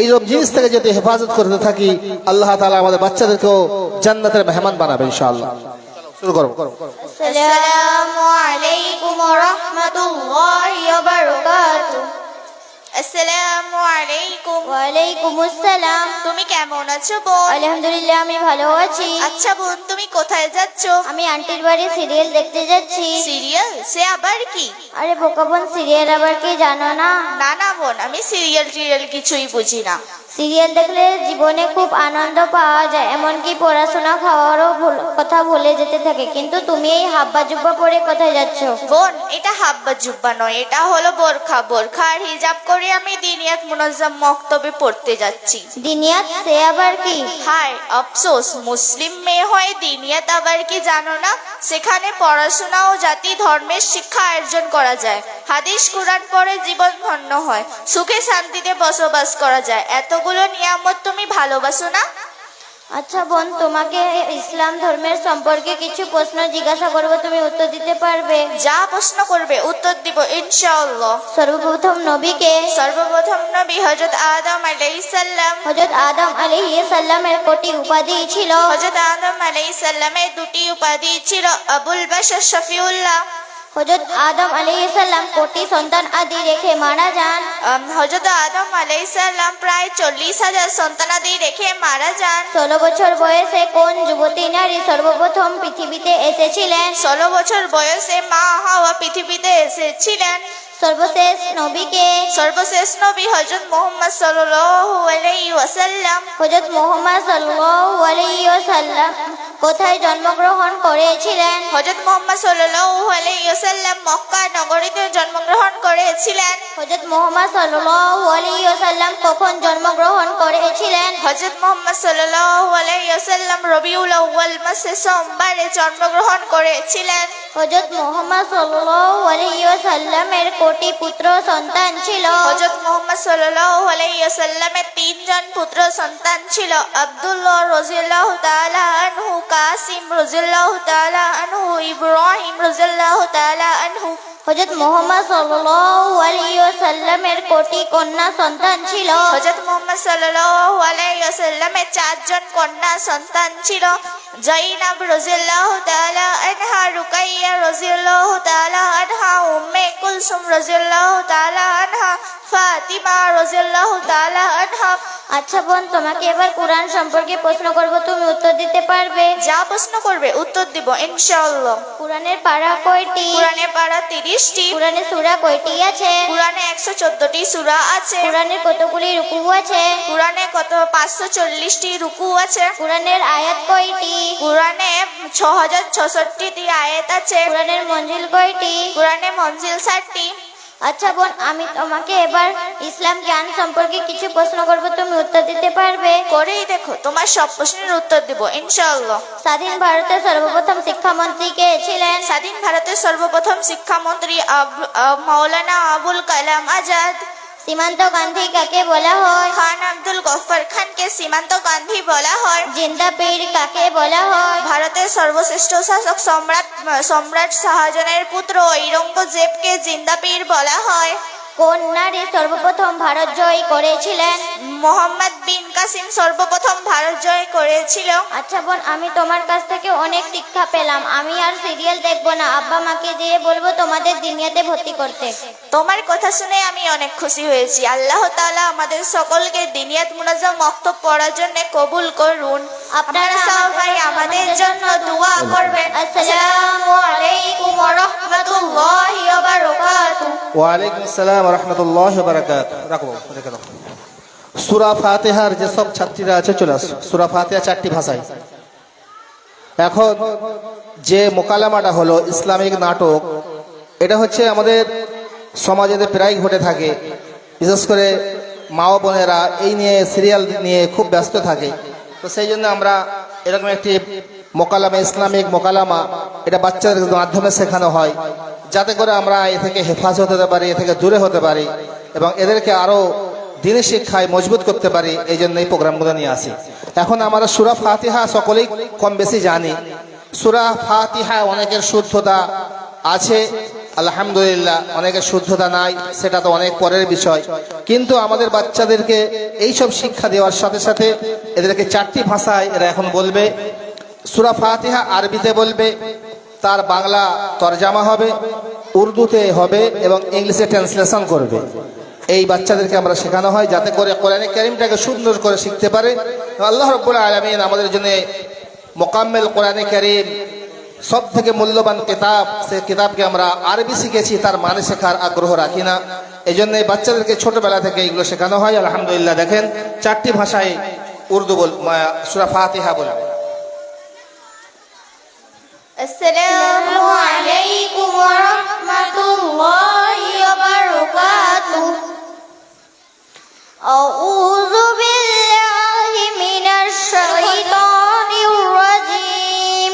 এই জিনিস থেকে যদি হেফাজত করতে থাকি, আল্লাহ তাআলা আমাদের বাচ্চাদেরকেও জান্নাতের মেহমান বানাবে ইনশাআল্লাহ। শুরু করো। আসসালামু আলাইকুম ওয়া রাহমাতুল্লাহি ওয়া বারাকাতুহু। আসসালামু আলাইকুম। ওয়া আলাইকুম আসসালাম। তুমি কেমন আছো বোন? আলহামদুলিল্লাহ, আমি ভালো আছি। আচ্ছা বোন, তুমি কোথায় যাচ্ছ? আমি আন্টির বাড়ি সিরিয়াল দেখতে যাচ্ছি। সিরিয়াল? সে আবার কি? আরে বোকা বোন, সিরিয়াল আবার কি জানো না? না না বোন, আমি সিরিয়াল কিছুই বুঝি না। সিরিয়াল দেখলে জীবনে খুব আনন্দ পাওয়া যায়, এমনকি পড়াশোনা খাওয়ারও কথা ভুলে যেতে থাকে। কিন্তু তুমি এই হাব্বা জুব্বা পরে কোথায় যাচ্ছ? বোন, এটা হাব্বা জুব্বা নয়, এটা হলো বোরখা। বোরখা আর হিজাব করে আমি দিনিয়াত মুনাজ্জাম মক্তবে পড়তে যাচ্ছি। দিনিয়াত সে আবার কি? হায় আফসোস, মুসলিম মেয়ে হয়ে দিনিয়াত আবার কি জানো না? সেখানে পড়াশোনা ও জাতি ধর্মের শিক্ষা অর্জন করা যায়, হাদিস কুরআন পড়ে জীবন ধন্য হয়, সুখে শান্তিতে বসবাস করা যায়। এতগুলো নিয়ামত তুমি ভালোবাসো না? আচ্ছা বোন, তোমাকে ইসলাম ধর্মের সম্পর্কে কিছু প্রশ্ন জিজ্ঞাসা করবো, তুমি উত্তর দিতে পারবে? যা প্রশ্ন করবে উত্তর দিব ইনশাআল্লাহ। সর্বপ্রথম নবীকে? সর্বপ্রথম নবী হযরত আদম আলাইহিস সালাম। হযরত আদম আলাইহিস সালামের কটি উপাধি ছিল? হযরত আদম আলাইহিস সালামের দুটি উপাধি ছিল, আবুল বাশার, শফিউল্লাহ। হযরত আদম আলাইহিস সালাম কটি সন্তান আদি রেখে মারা যান? হযরত আদম আলাইহিস সালাম প্রায় 40,000 সন্তানাদি রেখে মারা যান। 16 বছর বয়সে কোন যুবতী নারী সর্বপ্রথম পৃথিবীতে এসেছিলেন? 16 বছর বয়সে মা হাওয়া পৃথিবীতে এসেছিলেন। সর্বশেষ নবীকে? সর্বশেষ নবী হযরত মুহাম্মদ সাল্লাল্লাহু আলাইহি ওয়াসাল্লাম। হযরত মুহাম্মদ সাল্লাল্লাহু আলাইহি ওয়াসাল্লাম কোথায় জন্মগ্রহণ করেছিলেন? হযরত মুহাম্মদ সাল্লাল্লাহু আলাইহি ওয়াসাল্লাম মক্কা নগরীতে জন্মগ্রহণ করেছিলেন। হযরত মুহাম্মদ সাল্লাল্লাহু আলাইহি ওয়াসাল্লাম কখন জন্মগ্রহণ করেছিলেন? হযরত মুহাম্মদ সাল্লাল্লাহু আলাইহি ওয়াসাল্লাম রবিউল আউয়াল মাসে সোমবারে জন্মগ্রহণ করেছিলেন। হযরত মুহাম্মদ সাল্লাল্লাহু আলাইহি ওয়াসাল্লামের কটি পুত্র সন্তান ছিল? হযরত মুহাম্মদ সাল্লাল্লাহু আলাইহি ওয়াসাল্লামের 3 জন পুত্র সন্তান ছিল, আব্দুল্লাহ রাদিয়াল্লাহু তাআলা আনহু, কাসিম রাদিয়াল্লাহু তাআলা আনহু, ইব্রাহিম রাদিয়াল্লাহু তাআলা আনহু। হযরত মুহাম্মদ সাল্লাল্লাহু আলাইহি ওয়াসাল্লামের কটি কন্যা সন্তান ছিল? হযরত মুহাম্মদ সাল্লাল্লাহু আলাইহি ওয়াসাল্লামের 4 জন কন্যা সন্তান ছিল, জাইনাব রাদিয়াল্লাহু তাআলা আনহা, রুকাইয়া রাদিয়াল্লাহু তাআলা আনহা, উম্মে কুলসুম রাদিয়াল্লাহু তাআলা আনহা, ফাতিমা রাদিয়াল্লাহু তাআলা আনহা। আচ্ছা বোন, তোমাকে এবার কোরআন সম্পর্কে প্রশ্ন করব, তুমি উত্তর দিতে পারবে? যা প্রশ্ন করবে উত্তর দিব ইনশাআল্লাহ। কোরআনের পারা কয়টি? কোরআনে পারা 30টি। কোরআনে সূরা কয়টি আছে? কোরআনে 114টি সূরা আছে। কোরআনের কতগুলি রুকু আছে? কোরআনে 540টি রুকু আছে। কোরআনের আয়াত কয়টি? কোরআনে 6066টি আয়াত আছে। কোরআনের মঞ্জিল কয়টি? কোরআনে মঞ্জিল 60টি। আচ্ছা বোন, আমি তোমাকে এবার ইসলাম জ্ঞান সম্পর্কে কিছু প্রশ্ন করব, তুমি উত্তর দিতে পারবে? করেই দেখো, তোমার সব প্রশ্নের উত্তর দিব ইনশাআল্লাহ। স্বাধীন ভারতের সর্বপ্রথম শিক্ষামন্ত্রী কে ছিলেন? স্বাধীন ভারতের সর্বপ্রথম শিক্ষামন্ত্রী মাওলানা আবুল কালাম আজাদ। সীমান্ত গান্ধী কাকে বলা হয়? খান আব্দুল গফফর খানকে সীমান্ত গান্ধী বলা হয়। জিন্দা পীর কাকে বলা হয়? ভারতের সর্বশ্রেষ্ঠ শাসক সম্রাট শাহজাহানের পুত্র ঔরঙ্গজেবকে জিন্দা পীর বলা হয়। কোন নারী সর্বপ্রথম ভারত জয় করেছিলেন? মোহাম্মদ বিন কাসিম সর্বপ্রথম ভারত জয় করেছিল। আচ্ছা বোন, আমি তোমার কাছ থেকে অনেক শিক্ষা পেলাম, আমি আর সিরিয়াল দেখবো না, আব্বা মাকে যেয়ে বলবো তোমাদের দিনিয়াতে ভর্তি করতে। তোমার কথা শুনে আমি অনেক খুশি হয়েছি। আল্লাহ তাআলা আমাদের সকলকে দিনিয়াত মুনাজ্জাম মক্তব পড়ার জন্য কবুল করুন। আপনারা সবাই আমাদের জন্য দোয়া করবেন। আসসালামু আলাইকুম ওয়া রাহমাতুল্লাহি ওয়া বারাকাতুহু। ওয়ালাইকুম আসসালাম ওয়া রাহমাতুল্লাহি ওয়া বারাকাতুহু। রাখো, রেখে দাও। সূরা ফাতিহার যে সব ছাত্রীরা আছে চলে আসো। সূরা ফাতিহা 4টি ভাষায়। এখন যে মোকালামাটা হলো ইসলামিক নাটক, এটা হচ্ছে আমাদের সমাজে প্রায় ঘটে থাকে। বিশেষ করে মা ও বোনেরা এই নিয়ে সিরিয়াল নিয়ে খুব ব্যস্ত থাকে। তো সেই জন্য আমরা এরকম একটি মোকালামা, ইসলামিক মোকালামা, এটা বাচ্চাদের মাধ্যমে শেখানো হয়, যাতে করে আমরা এ থেকে হেফাজত হতে পারি, এ থেকে দূরে হতে পারি এবং এদেরকে আরও দিনের শিক্ষায় মজবুত করতে পারি। এই জন্য এই প্রোগ্রামগুলো নিয়ে আসি। এখন আমরা সূরা ফাতিহা সকলেই কম বেশি জানি। সূরা ফাতিহা অনেকের শুদ্ধতা আছে, আলহামদুলিল্লাহ, অনেকের শুদ্ধতা নাই, সেটা তো অনেক পরের বিষয়। কিন্তু আমাদের বাচ্চাদেরকে এইসব শিক্ষা দেওয়ার সাথে সাথে এদেরকে 4টি ভাষায় এরা এখন বলবে। সূরা ফাতিহা আরবিতে বলবে, তার বাংলা তরজামা হবে, উর্দুতে হবে এবং ইংলিশে ট্রান্সলেশন করবে। এই বাচ্চাদেরকে আমরা শেখানো হয় যাতে করে কোরআনে কারীমটাকে সুন্দর করে শিখতে পারে। আল্লাহ রাব্বুল আলামিন আমাদের জন্য মোকাম্মেল কোরআনে কারীম, সব থেকে মূল্যবান কিতাব, সে কিতাবকে আমরা আরবি শিখেছি, তার মানে শেখার আগ্রহ রাখি না। এই জন্য এই বাচ্চাদেরকে ছোটবেলা থেকে এগুলো শেখানো হয়। আলহামদুলিল্লাহ, দেখেন 4টি ভাষায় উর্দু সূরা ফাতিহা বলবে। আসসালামু আলাইকুম ওয়া রাহমাতুল্লাহি ওয়া বারাকাতুহু। আউযু বিল্লাহি মিনাশ শাইতানির রাজিম।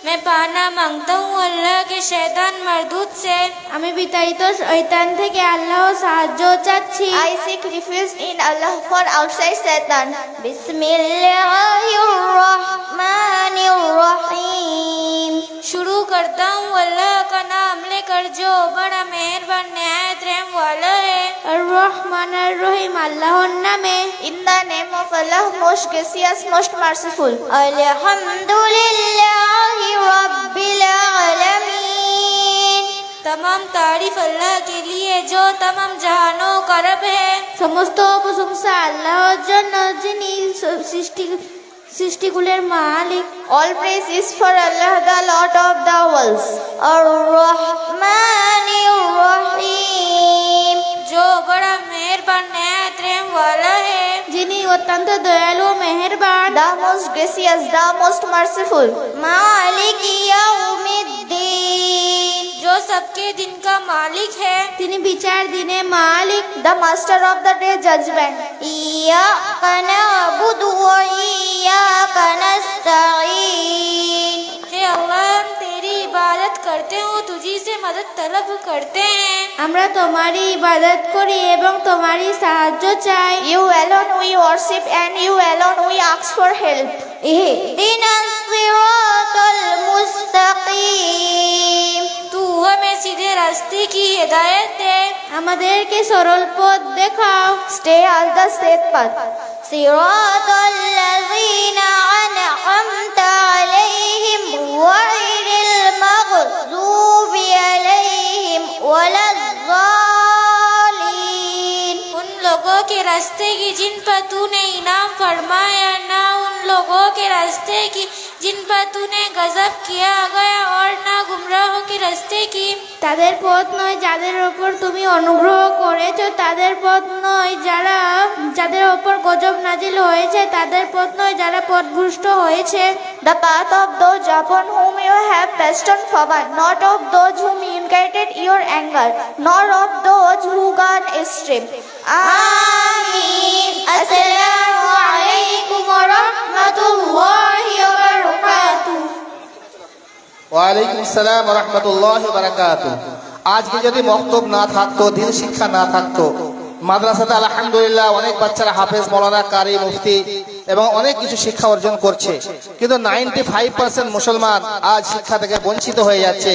मैं पाना मांगता हूँ अल्लाह के शैतान मरदूद से। আমি বিতাড়িত শয়তান থেকে আল্লাহর সাহায্য চাচ্ছি। I seek refuge in Allah for outside Satan. বিসমিল্লাহির রহমানির রহিম। शुरू करता हूँ अल्लाह का नाम लेकर जो बड़ा मेहरबान निहायत रहम वाला है। আর রহমান আর রহিম আল্লাহর নামে। In the name of Allah, most gracious, most merciful. আলহামদুলিল্লাহি রাব্বিল আলামিন। तमाम तारीफ अल्लाह के लिए जो तमाम जहानों का रब है। সমস্ত প্রশংসা আল্লাহর জন্য, যিনি সৃষ্টিগুলোর মালিক। All praise is for Allah, the Lord of the worlds. আর রহমানির রহিম। जो बड़ा मेहरबान निहायत रहम वाला है। যিনি অত্যন্ত দয়ালু ও মেহেরবান। The most gracious, the most merciful. মালিক ইয়াউমিদ্দিন। जो सबके दिन का मालिक है। তিনি বিচার দিনে মালিক। The master of the day judgment. ইয়াকা না'বুদু ওয়া ইয়াকা নাস্তাঈন। हे अल्लाह, हम तेरी इबादत करते हो, तुझी से मदद तलब करते हैं। আমরা তোমারই ইবাদত করি এবং তোমারই সাহায্য চাই। You alone we worship and you alone we ask for help. ইহদিনাস সিরাতাল মুস্তাকিম। तू हमें सीधे रास्ते की हिदायत दे। আমাদেরকে সরল পথ দেখাও। Stay on the safe path. সিরাতাল লাযিনা আন'আমতা আলাইহিম গায়রিল মাগযুবি আলাইহিম ওয়ালাদ-যালিন। उन लोगों के रास्ते की जिन पर तूने इनाम फरमाया, ना उन लोगों के रास्ते की जिन पर तूने गजब किया गया, और ना गुमराहों के रास्ते की। তাদের পথ নয় যাদের ওপর তুমি অনুগ্রহ করেছো, তাদের পথ নয় যাদের ওপর গজব নাজিল হয়েছে, তাদের পথ নয় যারা পথভ্রষ্ট হয়েছে। The path of those upon whom you have bestowed favor, not of those whom indicated your anger, nor of those who gone astray. আমিন। আসসালামু আলাইকুম ওয়া রাহমাতুল্লাহি ওয়া বারাকাতুহু। ওয়ালাইকুম আসসালাম ওয়া রাহমাতুল্লাহি ওয়া বারাকাতুহু। আজকে যদি মক্তব না থাকতো, দিন শিক্ষা না থাকতো, মাদ্রাসাতে আলহামদুলিল্লাহ অনেক বাচ্চারা হাফেজ, মাওলানা, কারি, মুফতি এবং অনেক কিছু শিক্ষা অর্জন করছে, কিন্তু 95% মুসলমান আজ শিক্ষা থেকে বঞ্চিত হয়ে যাচ্ছে।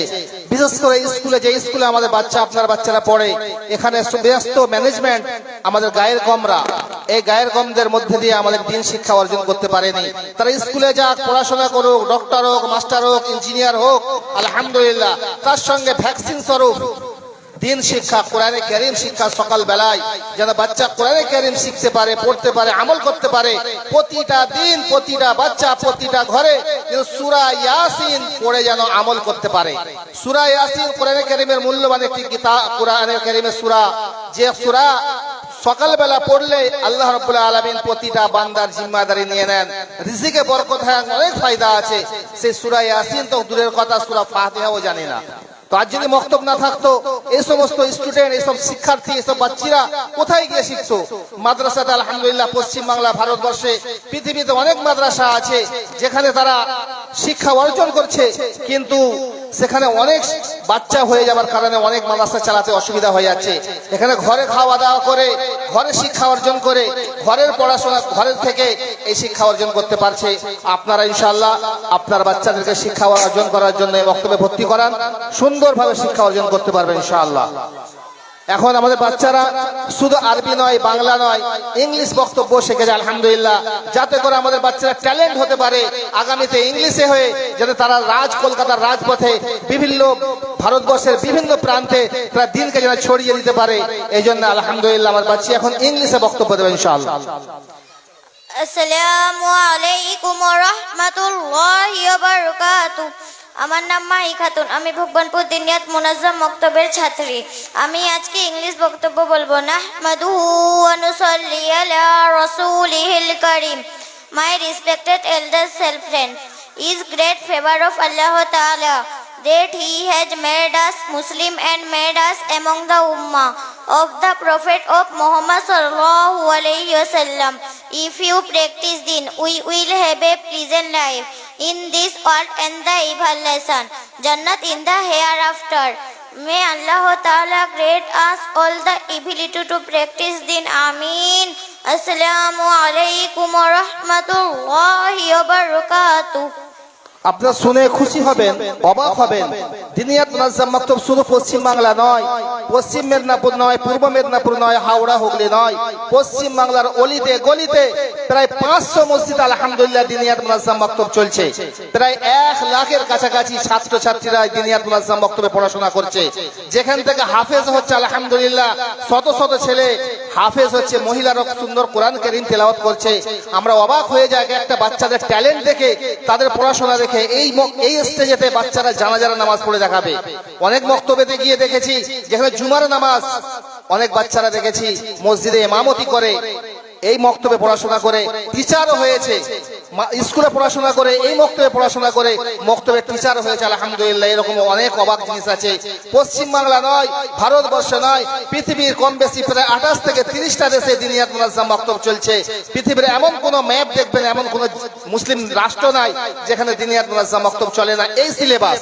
বিশেষ করে স্কুলে, যে স্কুলে আমাদের আপনার বাচ্চারা পড়ে, এখানে ব্যস্ত ম্যানেজমেন্ট, আমাদের গায়ের কমরা, এই গায়ের কমদের মধ্যে দিয়ে আমাদের দিন শিক্ষা অর্জন করতে পারেনি। তারা স্কুলে যাক, পড়াশোনা করুক, ডক্টর হোক, মাস্টার হোক, ইঞ্জিনিয়ার হোক, আলহামদুলিল্লাহ, তার সঙ্গে ভ্যাকসিন স্বরূপ দিন শিক্ষা, কোরআনে কারীম শিক্ষা সকাল বেলায় যেন বাচ্চা কোরআনে কারীম শিখতে পারে, পড়তে পারে, আমল করতে পারে। প্রতিটা দিন, প্রতিটা বাচ্চা, প্রতিটা ঘরে যেন সূরা ইয়াসিন পড়ে যেন আমল করতে পারে। সূরা ইয়াসিন কোরআনে কারীমের মূল্যবান একটি কিতাব, কোরআনে কারীমের সূরা, যে সূরা সকালবেলা পড়লে আল্লাহ রাব্বুল আলামিন প্রতিটা বান্দার জিম্মাদারি নিয়ে নেন, রিজিকে বরকত হয়, অনেক ফায়দা আছে। সেই সূরা ইয়াসিন তো দূরের কথা, সূরা ফাতিহাও জানে না। তো আজ যদি মক্তব না থাকতো, এই সমস্ত স্টুডেন্ট, এইসব শিক্ষার্থী, এইসব বাচ্চারা কোথায় গিয়ে শিখতো? মাদ্রাসাতে আলহামদুলিল্লাহ পশ্চিমবাংলা, ভারতবর্ষে, পৃথিবীতে অনেক মাদ্রাসা আছে যেখানে তারা শিক্ষা অর্জন করছে, কিন্তু সেখানে অনেক বাচ্চা হয়ে যাবার কারণে অনেক মাদ্রাসা চালাতে অসুবিধা হয়ে যাচ্ছে। এখানে ঘরে খাওয়া দাওয়া করে, ঘরে শিক্ষা অর্জন করে, ঘরের পড়াশোনা, ঘরের থেকে এই শিক্ষা অর্জন করতে পারছে। আপনারা ইনশাআল্লাহ আপনার বাচ্চাদেরকে শিক্ষা অর্জন করার জন্য বক্তব্যে ভর্তি করান, সুন্দরভাবে শিক্ষা অর্জন করতে পারবে ইনশাআল্লাহ। এখন আমাদের বাচ্চারা শুধু আরবি নয়, বাংলা নয়, ইংলিশ বক্তব্য শিখেছে আলহামদুলিল্লাহ, যাতে করে আমাদের বাচ্চারা ট্যালেন্ট হতে পারে আগামীতে ইংলিশে হয়ে, যাতে তারা কলকাতার রাজপথে, বিভিন্ন ভারতবর্ষের বিভিন্ন প্রান্তে তারা দিনকে যেন ছড়িয়ে দিতে পারে। এই জন্য আলহামদুলিল্লাহ আমার বাচ্চা এখন ইংলিশে বক্তব্য দেবে ইনশাআল্লাহ। আসসালামু আলাইকুম ওয়া রাহমাতুল্লাহি ওয়া বারাকাতুহু। আমার নাম মাহি খাতুন, আমি ভুবনপুর দিনিয়াত মুনাজ্জাম মক্তবের ছাত্রী। আমি আজকে ইংলিশ বক্তব্য বলবো। নাহমাদুহু ওয়া নুসাল্লি আলা রাসূলিহিল কারীম। My respected elders, self friends, is great favor of Allah Ta'ala that He has made us Muslim and made us among the Ummah of the Prophet of Muhammad sallallahu alaihi wasallam. If you practice din, we will have a pleasant life in this world and the everlasting Jannat in the hereafter. May Allah Ta'ala grant us all the ability to practice din. Ameen. Assalamu alaikum wa rahmatullahi wa barakatuh. আপনারা শুনে খুশি হবেন, অবাক হবেন। দিনিয়াত মুনাজ্জাম মাকতব শুধু পশ্চিম বাংলা নয়, পশ্চিম মেদিনীপুর নয়, পূর্ব মেদিনীপুর নয়, হাওড়া হুগলি নয়, পশ্চিম বাংলার অলিতে গলিতে প্রায় 500 মসজিদ আলহামদুলিল্লাহ দিনিয়াত মুনাজ্জাম মাকতব চলছে। প্রায় 1 লাখের কাছাকাছি ছাত্রছাত্রীরা দিনিয়াত মুনাজ্জাম মাকতবে পড়াশোনা করছে। যেখান থেকে হাফেজ হচ্ছে আলহামদুলিল্লাহ, শত শত ছেলে হাফেজ হচ্ছে, মহিলারা সুন্দর কোরআন কারীম তেলাওয়াত করছে। আমরা অবাক হয়ে যাই একটা বাচ্চাদের ট্যালেন্ট দেখে, তাদের পড়াশোনা দেখে। এই স্টেজেতে বাচ্চারা জানাজার নামাজ পড়ে দেখাবে। অনেক মক্তবেতে গিয়ে দেখেছি যেখানে জুমার নামাজ, অনেক বাচ্চারা দেখেছি মসজিদে ইমামতি করে, এই মক্তবে পড়াশোনা করে টিচারও হয়েছে, স্কুলে পড়াশোনা করে এই মক্তবে পড়াশোনা করে মক্তবের টিচার হয়েছে আলহামদুলিল্লাহ। এরকম অনেক অবাক জিনিস আছে। পশ্চিম বাংলা নয়, ভারতবর্ষ নয়, পৃথিবীর কম বেশি প্রায় 28 থেকে 30টা দেশে দিনিয়াত মুনাজ্জাম মক্তব চলছে। পৃথিবীর এমন কোন ম্যাপ দেখবেন, এমন কোন মুসলিম রাষ্ট্র নাই যেখানে দিনিয়াত মুনাজ্জাম মক্তব চলে না। এই সিলেবাস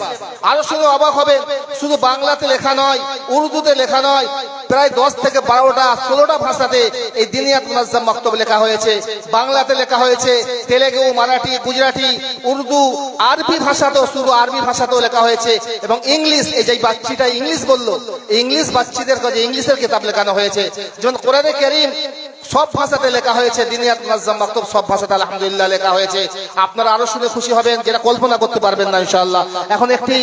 আরো শুনে অবাক হবেন, শুধু বাংলাতে লেখা নয়, উর্দুতে লেখা নয়, প্রায় 10 থেকে 12টা 16টা ভাষাতে এই দিনিয়াত মুনাজ্জাম মক্তব লেখা হয়েছে। বাংলাতে লেখা হয়েছে, তেলেগু, মারাঠি, গুজরাটি, উর্দু, আরবি ভাষাতেও, শুধু আরবি ভাষাতেও লেখা হয়েছে। এবং ইংলিশ, এই যে বাচ্চিটা ইংলিশ বললো, ইংলিশ বাচ্চিদের কাছে ইংলিশের কিতাব লেখানো হয়েছে। যেমন কোরআনে কারীম সব ভাষাতে লেখা হয়েছে, দিনিয়াত মুনাজ্জাম মক্তব সব ভাষাতে আলহামদুলিল্লাহ লেখা হয়েছে। আপনারা আরো শুনে খুশি হবেন, যেটা কল্পনা করতে পারবেন না ইনশাআল্লাহ। এখন একটি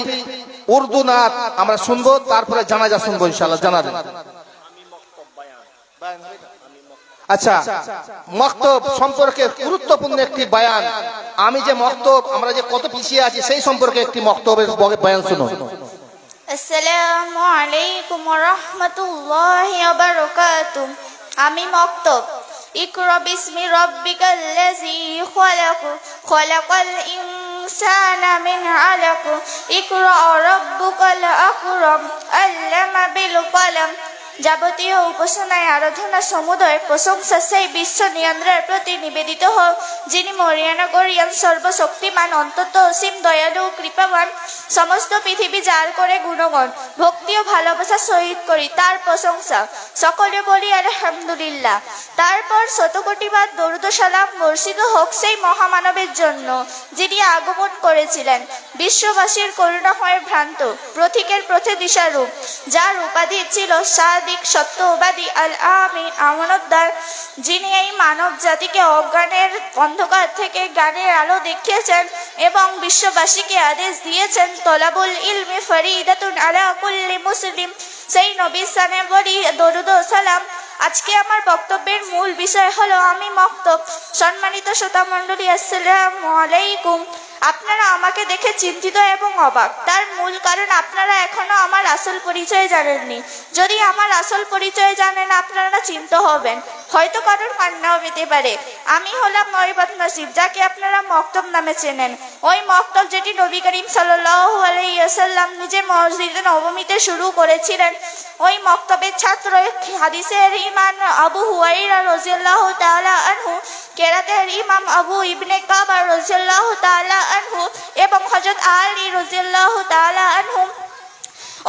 উর্দু নাত আমরা শুনবো, তারপরে জানাজা শুনবো ইনশাআল্লাহ। জানাবেন। আচ্ছা, মক্তব সম্পর্কে গুরুত্বপূর্ণ একটি বয়ান। আমি যে মক্তব, আমরা যে কত পিছিয়ে আছি সেই সম্পর্কে একটি মক্তবের বয়ান শুনুন। আসসালামু আলাইকুম ওয়া রাহমাতুল্লাহি ওয়া বারাকাতুহু। আমি মক্তব। ইকরা বিসমি রাব্বিকাল্লাযী খালাক, খালাকাল ইনসানা মিন আলাক, ইকরা রাব্বুকাল আকরাম, আল্লামা বিল কলম। যাবতীয় উপাসনায় আরাধনা সমুদয় প্রশংসা সেই বিশ্ব নিয়ন্ত্রণের প্রতি নিবেদিত হোক, যিনি মরিয়ানা করিয়ান, সর্বশক্তিমান, অন্তত অসীম, দয়ালু, কৃপাবান। সমস্ত পৃথিবী যার করে গুণগণ, ভক্তি ও ভালোবাসা সহিত করি তার প্রশংসা। সকলে বলি আলহামদুলিল্লাহ। তারপর শতকোটিবার দরুদ সালাম বর্ষিত হোক সেই মহামানবের জন্য, যিনি আগমন করেছিলেন বিশ্ববাসীর করুণাময় ভ্রান্ত প্রতীকের প্রতিদিশারূপ, যার উপাধি ছিল সাদিক, সত্যবাদী, আল আমিন, আমানতদার, যিনি এই মানব জাতিকে অজ্ঞানের অন্ধকার থেকে জ্ঞানের আলো দেখিয়েছেন এবং বিশ্ববাসীকে আদেশ দিয়েছেন, তলাবুল ইলমি ফরিদাতুন আলা কুল্লি মুসলিম। সেই নবীর শানে বলি দরুদ ও সালাম। আজকে আমার বক্তব্যের মূল বিষয় হলো আমি মক্তব। সম্মানিত শ্রোতা মণ্ডলী, আসসালামু আলাইকুম। আপনারা আমাকে দেখে চিন্তিত এবং অবাক, তার মূল কারণ আপনারা এখনো আমার আসল পরিচয় জানেননি। যদি আমার আসল পরিচয় জানেন আপনারা চিন্তিত হবেন, হয়তো কারোর কান্নাও পেতে পারে। আমি হলাম নয়বাত নসিব, যাকে আপনারা মক্তব নামে চেনেন। ওই মক্তব যেটি নবী করিম সাল্লাল্লাহু আলাইহি ওয়াসাল্লাম নিজে মসজিদে নববীতে শুরু করেছিলেন। ওই মক্তবের ছাত্র হাদিসের ইমাম আবু হুরায়রা রাদিয়াল্লাহু তাআলা আনহু, কেরাতের ইমাম আবু ইবনে কাবা রাদিয়াল্লাহু তাআলা আনহু এবং হযরত আলী রাদিয়াল্লাহু তাআলা আনহু।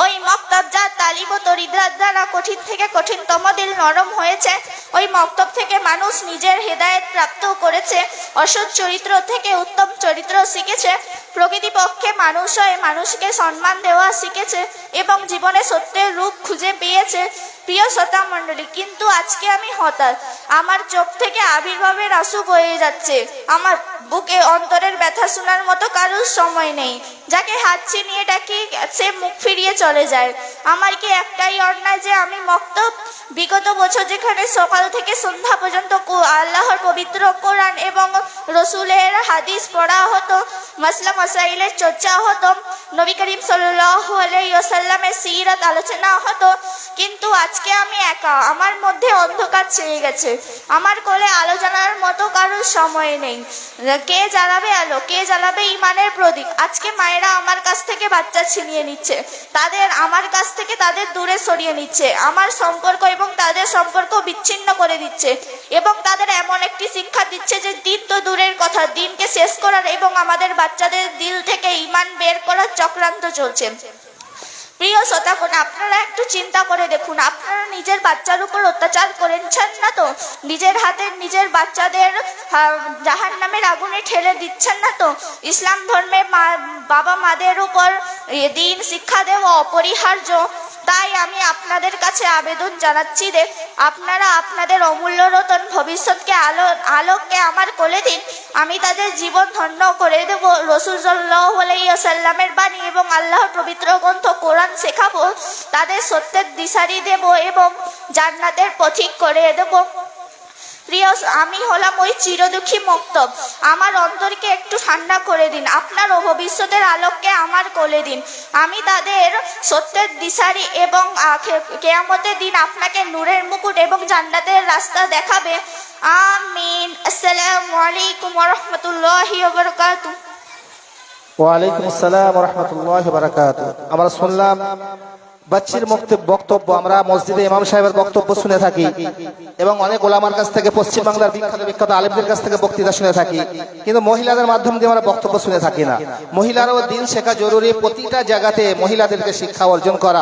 ওই মক্তব যার তালিম ও তরিদার দ্বারা কঠিন থেকে কঠিনতম দিল নরম হয়েছে। ওই মক্তব থেকে মানুষ নিজের হেদায়েত প্রাপ্ত করেছে, অসৎ চরিত্র থেকে উত্তম চরিত্র শিখেছে, প্রকৃতিপক্ষে মানুষ হয়ে মানুষকে সম্মান দেওয়া শিখেছে এবং জীবনে সত্যের রূপ খুঁজে পেয়েছে। প্রিয় শ্রোতা মণ্ডলী, কিন্তু আজকে আমি হতাশ। আমার চোখ থেকে আবির্ভাবের আঁসু বয়ে যাচ্ছে। আমার বুকে অন্তরের ব্যথা শোনার মতো কারোর সময় নেই। যাকে হাত চিনিয়ে ডাকি সে মুখ ফিরিয়ে চলে যায়। আমার কি একটাই অন্যায় যে আমি মক্তব? বিগত বছর যেখানে সকাল থেকে সন্ধ্যা পর্যন্ত আল্লাহর পবিত্র কোরআন এবং রসুলের হাদিস পড়া হতো, মাসলা মাসাইলের চর্চা হতো, নবী করিম সাল্লাল্লাহু আলাইহি ওয়াসাল্লামের সিরাত আলোচনা হতো, কিন্তু আজকে আমি একা, আমার মধ্যে অন্ধকার ছেয়ে গেছে, আমার কোলে আলো জ্বালার মতো কারোর সময় নেই। কে জ্বালাবে আলো, কে জ্বালাবে ইমানের প্রদীপ? আজকে মায়েরা আমার কাছ থেকে বাচ্চা ছিনিয়ে নিচ্ছে, আমার কাছ থেকে তাদের দূরে সরিয়ে নিচ্ছে, আমার সম্পর্ক এবং তাদের সম্পর্ক বিচ্ছিন্ন করে দিচ্ছে, এবং তাদের এমন একটি শিক্ষা দিচ্ছে যে দিন তো দূরের কথা, দিনকে শেষ করার এবং আমাদের বাচ্চাদের দিল থেকে ঈমান বের করার চক্রান্ত চলছে। প্রিয় শ্রোতাগণ, আপনারা একটু চিন্তা করে দেখুন, আপনারা নিজের বাচ্চার উপর অত্যাচার করেছেন না তো? নিজের হাতে নিজের বাচ্চাদের জাহান্নামের আগুনে ঠেলে দিচ্ছেন না তো? ইসলাম ধর্মে বাবা মাদের উপর দিন শিক্ষা দেওয়া অপরিহার্য। তাই আমি আপনাদের কাছে আবেদন জানাচ্ছি যে আপনারা আপনাদের অমূল্য রতন ভবিষ্যৎকে আলোককে আমার কোলে দিন, আমি তাদের জীবন ধন্য করে দেব। রাসূল সাল্লাল্লাহু আলাইহি ওয়াসাল্লামের বাণী এবং আল্লাহর পবিত্র গ্রন্থ কোরআন শেখাবো, তাদের সত্যের দিশারি দেব এবং জান্নাতের পথিক করে দেব। প্রিয়, আমি হলাম ওই চিরদুঃখী মক্তব, আমার অন্তরকে একটু ঠান্ডা করে দিন, আপনার ভবিষ্যতের আলোককে আমার কোলে দিন, আমি তাদের সত্যের দিশারি এবং কিয়ামতের দিন আপনাকে নূরের মুকুট এবং জান্নাতের রাস্তা দেখাবে। আমিন। আসসালামু আলাইকুম ওয়া রাহমাতুল্লাহি ওয়া বারাকাতুহু। ওয়ালাইকুম আসসালাম ওয়া রাহমাতুল্লাহি ওয়া বারাকাতুহু। আমরা শুনলাম বাচ্চির বক্তব্য, আমরা মসজিদে ইমাম সাহেবের বক্তব্য শুনে থাকি এবং অনেক ওলামার কাছ থেকে, পশ্চিমবাংলার বিখ্যাত আলেমদের কাছ থেকে বক্তৃতা শুনে থাকি, কিন্তু মহিলাদের মাধ্যম দিয়ে আমরা বক্তব্য শুনে থাকি না। মহিলারাও দিন শেখা জরুরি, প্রতিটা জায়গাতে মহিলাদেরকে শিক্ষা অর্জন করা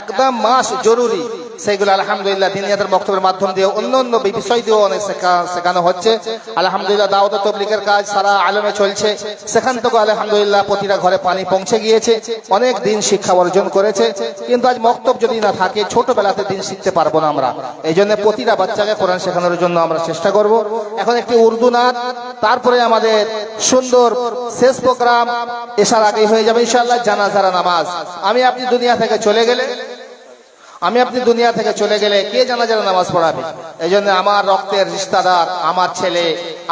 একদম মাস্ট জরুরি। সেইগুলো আলহামদুলিল্লাহ দিনিয়াদের বক্তব্যের মাধ্যম দিয়ে অন্য বিষয় দিয়েও অনেক শেখানো হচ্ছে। আলহামদুলিল্লাহ দাওয়াত ও তাবলীগের কাজ সারা আলমে চলছে, সেখান থেকে আলহামদুলিল্লাহ প্রতিটা ঘরে পানি পৌঁছে গিয়েছে, অনেক দিন শিক্ষা অর্জন করেছে। কিন্তু আজ মক্তব যদি না থাকে, ছোটবেলাতে দিন শিখতে পারবো না আমরা। এই জন্য প্রতিটা বাচ্চাকে কোরআন শেখানোর জন্য আমরা চেষ্টা করব। এখন একটি উর্দু নাচ, তারপরে আমাদের সুন্দর শেষ প্রোগ্রাম এসার আগেই হয়ে যাবে ইনশাআল্লাহ জানাজার নামাজ। আমি আপনি দুনিয়া থেকে চলে গেলে কে জানাজার নামাজ পড়াবে? এই জন্য আমার রক্তের রিশতাদার, আমার ছেলে,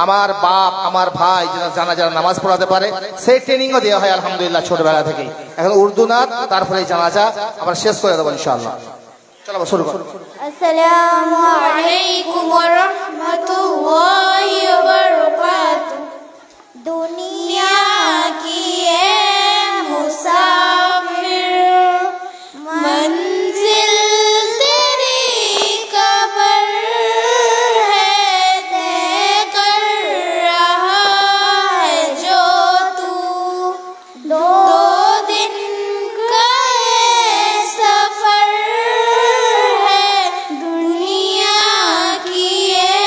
আমার বাপ, আমার ভাই যেন জানাজার নামাজ পড়াতে পারে, সেই ট্রেনিংও দেওয়া হয় আলহামদুলিল্লাহ ছোটবেলা থেকেই। এখন উর্দু নাচ, তারপরে জানাজা আমরা শেষ করে দেবো ইনশাআল্লাহ। চলো শুরু করো। আসসালামু আলাইকুম ওয়া রাহমাতুল্লাহি ওয়া বারাকাতুহু। दुनिया की ए मुसाफिर, मंजिल तेरी कब्र है, तय कर रहा है जो तू। दो दिन का ये सफर है, दुनिया की ये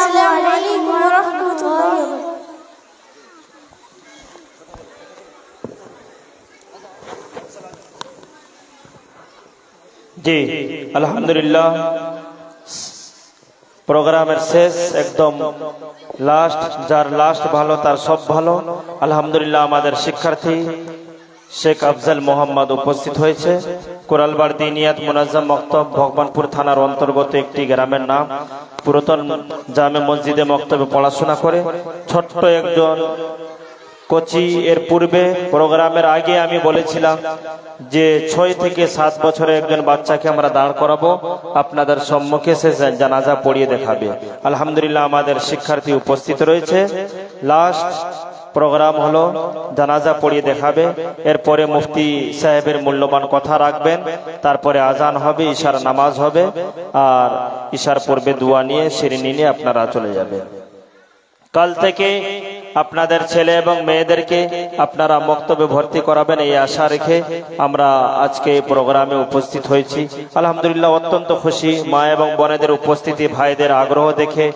আসসালামু আলাইকুম ওয়া রাহমাতুল্লাহি ওয়া বারাকাতুহু। জি আলহামদুলিল্লাহ, প্রোগ্রামের শেষ একদম লাস্ট, যার লাস্ট ভালো তার সব ভালো। আলহামদুলিল্লাহ, আমাদের শিক্ষার্থী শেখ আফজাল মোহাম্মদ উপস্থিত হয়েছে। কোরালবার দিনিয়াত মুনাজ্জাম মক্তব, ভগবানপুর থানার অন্তর্গত একটি গ্রামের নাম। পুরাতন জামে মসজিদে মক্তবে পড়াশোনা করে ছোট্ট একজন কোচি। এর পূর্বে প্রোগ্রামের আগে আমি বলেছিলাম যে 6 থেকে 7 বছরের একজন বাচ্চাকে আমরা দাঁড় করাবো, আপনাদের সম্মুখে সে জানাজা পড়িয়ে দেখাবে। আলহামদুলিল্লাহ, আমাদের শিক্ষার্থী উপস্থিত রয়েছে। লাস্ট প্রোগ্রাম হলো জানাজা পড়িয়ে দেখাবে, এরপরে মুফতি সাহেবের মূল্যবান কথা রাখবেন, তারপরে আজান হবে, ইশার নামাজ হবে, আর ইশার পূর্বে দোয়া নিয়ে শিরনি নিয়ে আপনারা চলে যাবেন। কাল থেকে আপনাদের ছেলে এবং মেয়েদেরকে আপনারা মক্তবে ভর্তি করাবেন, এই আশা রেখে আমরা আজকে এই প্রোগ্রামে উপস্থিত হয়েছি। আলহামদুলিল্লাহ, অত্যন্ত খুশি। মা এবং বোনেদের উপস্থিতি, ভাইদের আগ্রহ দেখে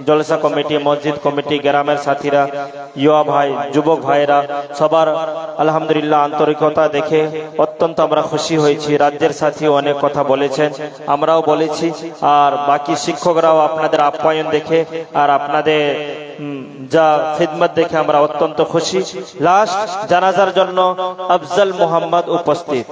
জলসা কমিটি, মসজিদ কমিটি, গ্রামের সাথীরা, ইউয়া ভাই, যুবক ভাইরা সবার আলহামদুলিল্লাহ আন্তরিকতা দেখে অত্যন্ত আমরা খুশি হয়েছি। রাজ্যের সাথী অনেক কথা বলেছেন, আমরাও বলেছি, আর বাকি শিক্ষকরাও আপনাদের আপ্যায়ন দেখে আর আপনাদের যা খিদমত দেখে আমরা অত্যন্ত খুশি। লাস্ট জানাজার জন্য আফজাল মোহাম্মদ উপস্থিত।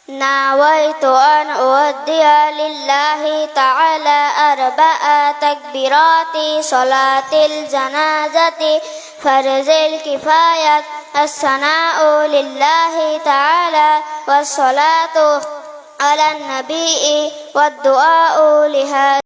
نويت أن أودي لله تعالى 4 تكبيرات صلاة الجنازة فرض الكفاية الثناء لله تعالى والصلاة على النبي والدعاء لهذا